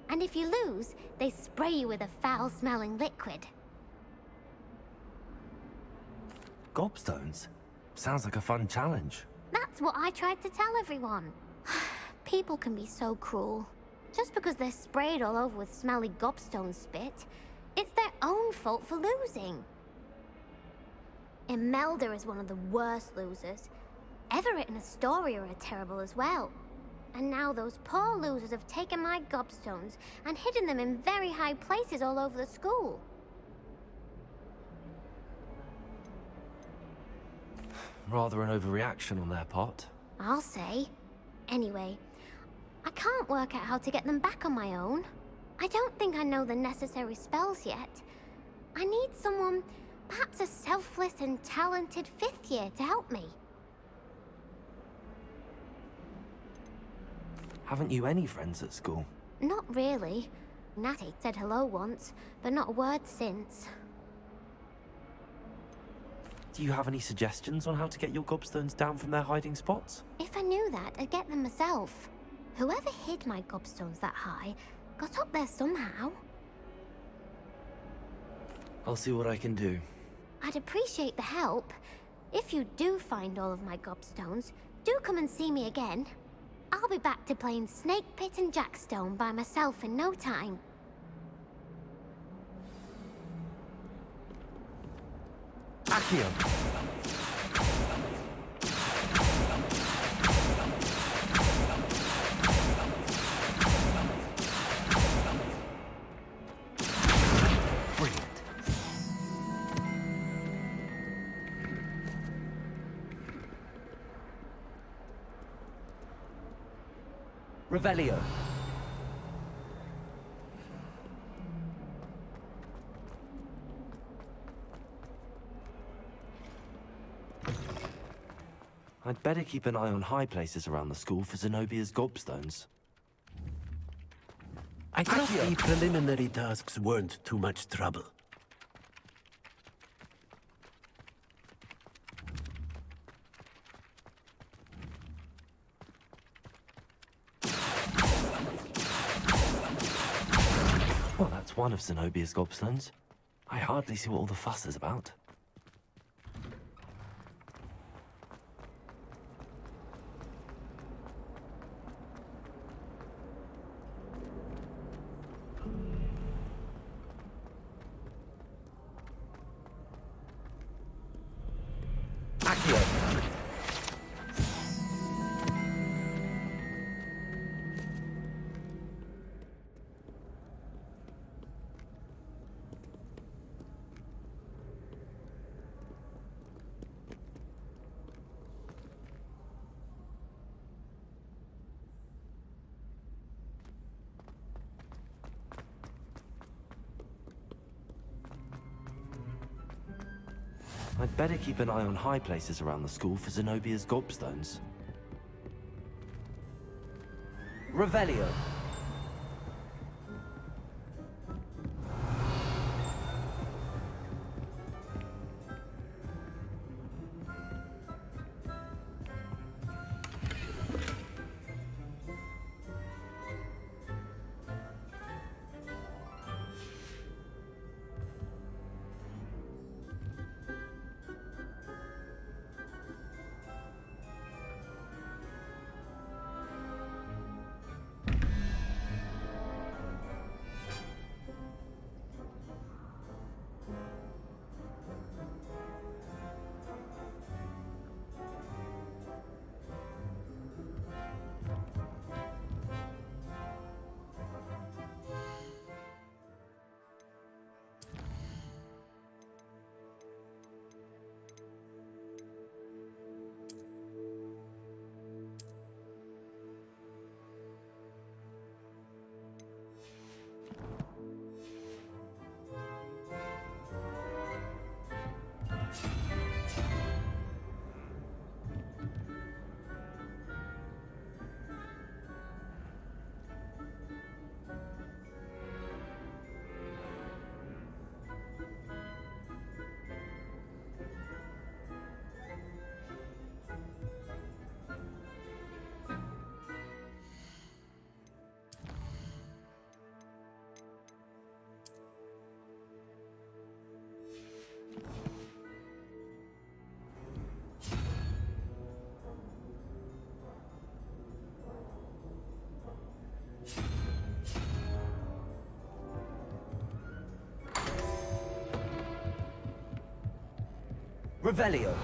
And if you lose, they spray you with a foul-smelling liquid. Gobstones? Sounds like a fun challenge. That's what I tried to tell everyone. People can be so cruel. Just because they're sprayed all over with smelly gobstone spit, it's their own fault for losing. Imelda is one of the worst losers. Everett and Astoria are terrible as well. And now those poor losers have taken my gobstones and hidden them in very high places all over the school. Rather an overreaction on their part. I'll say. Anyway, I can't work out how to get them back on my own. I don't think I know the necessary spells yet. I need someone, perhaps a selfless and talented fifth year to help me. Haven't you any friends at school? Not really. Natty said hello once, but not a word since. Do you have any suggestions on how to get your gobstones down from their hiding spots? If I knew that, I'd get them myself. Whoever hid my gobstones that high got up there somehow. I'll see what I can do. I'd appreciate the help. If you do find all of my gobstones, do come and see me again. I'll be back to playing Snake Pit and Jackstone by myself in no time. Accio! Brilliant. Revelio. I'd better keep an eye on high places around the school for Zenobia's gobstones. I thought the preliminary tasks weren't too much trouble. Well, that's one of Zenobia's gobstones. I hardly see what all the fuss is about. Accio. I'd better keep an eye on high places around the school for Zenobia's gobstones. Revelio. Revelio.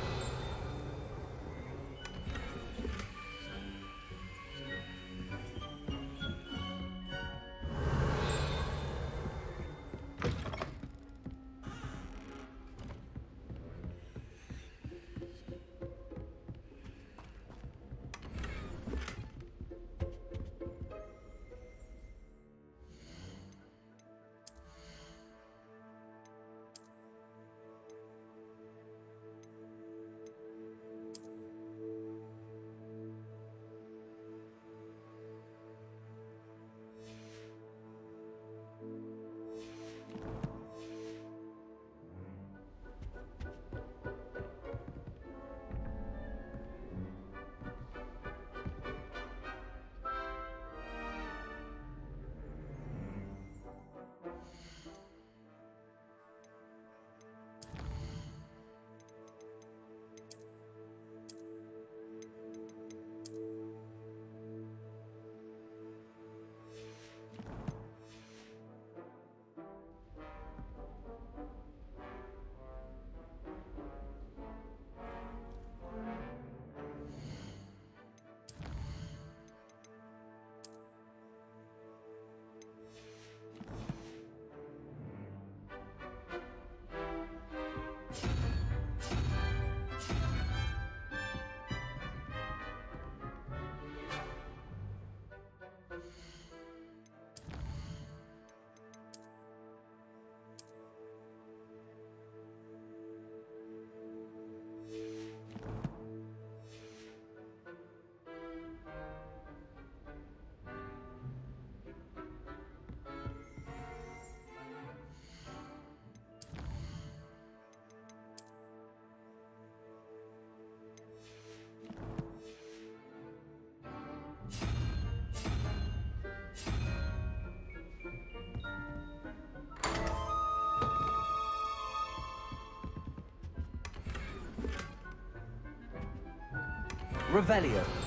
Revelio.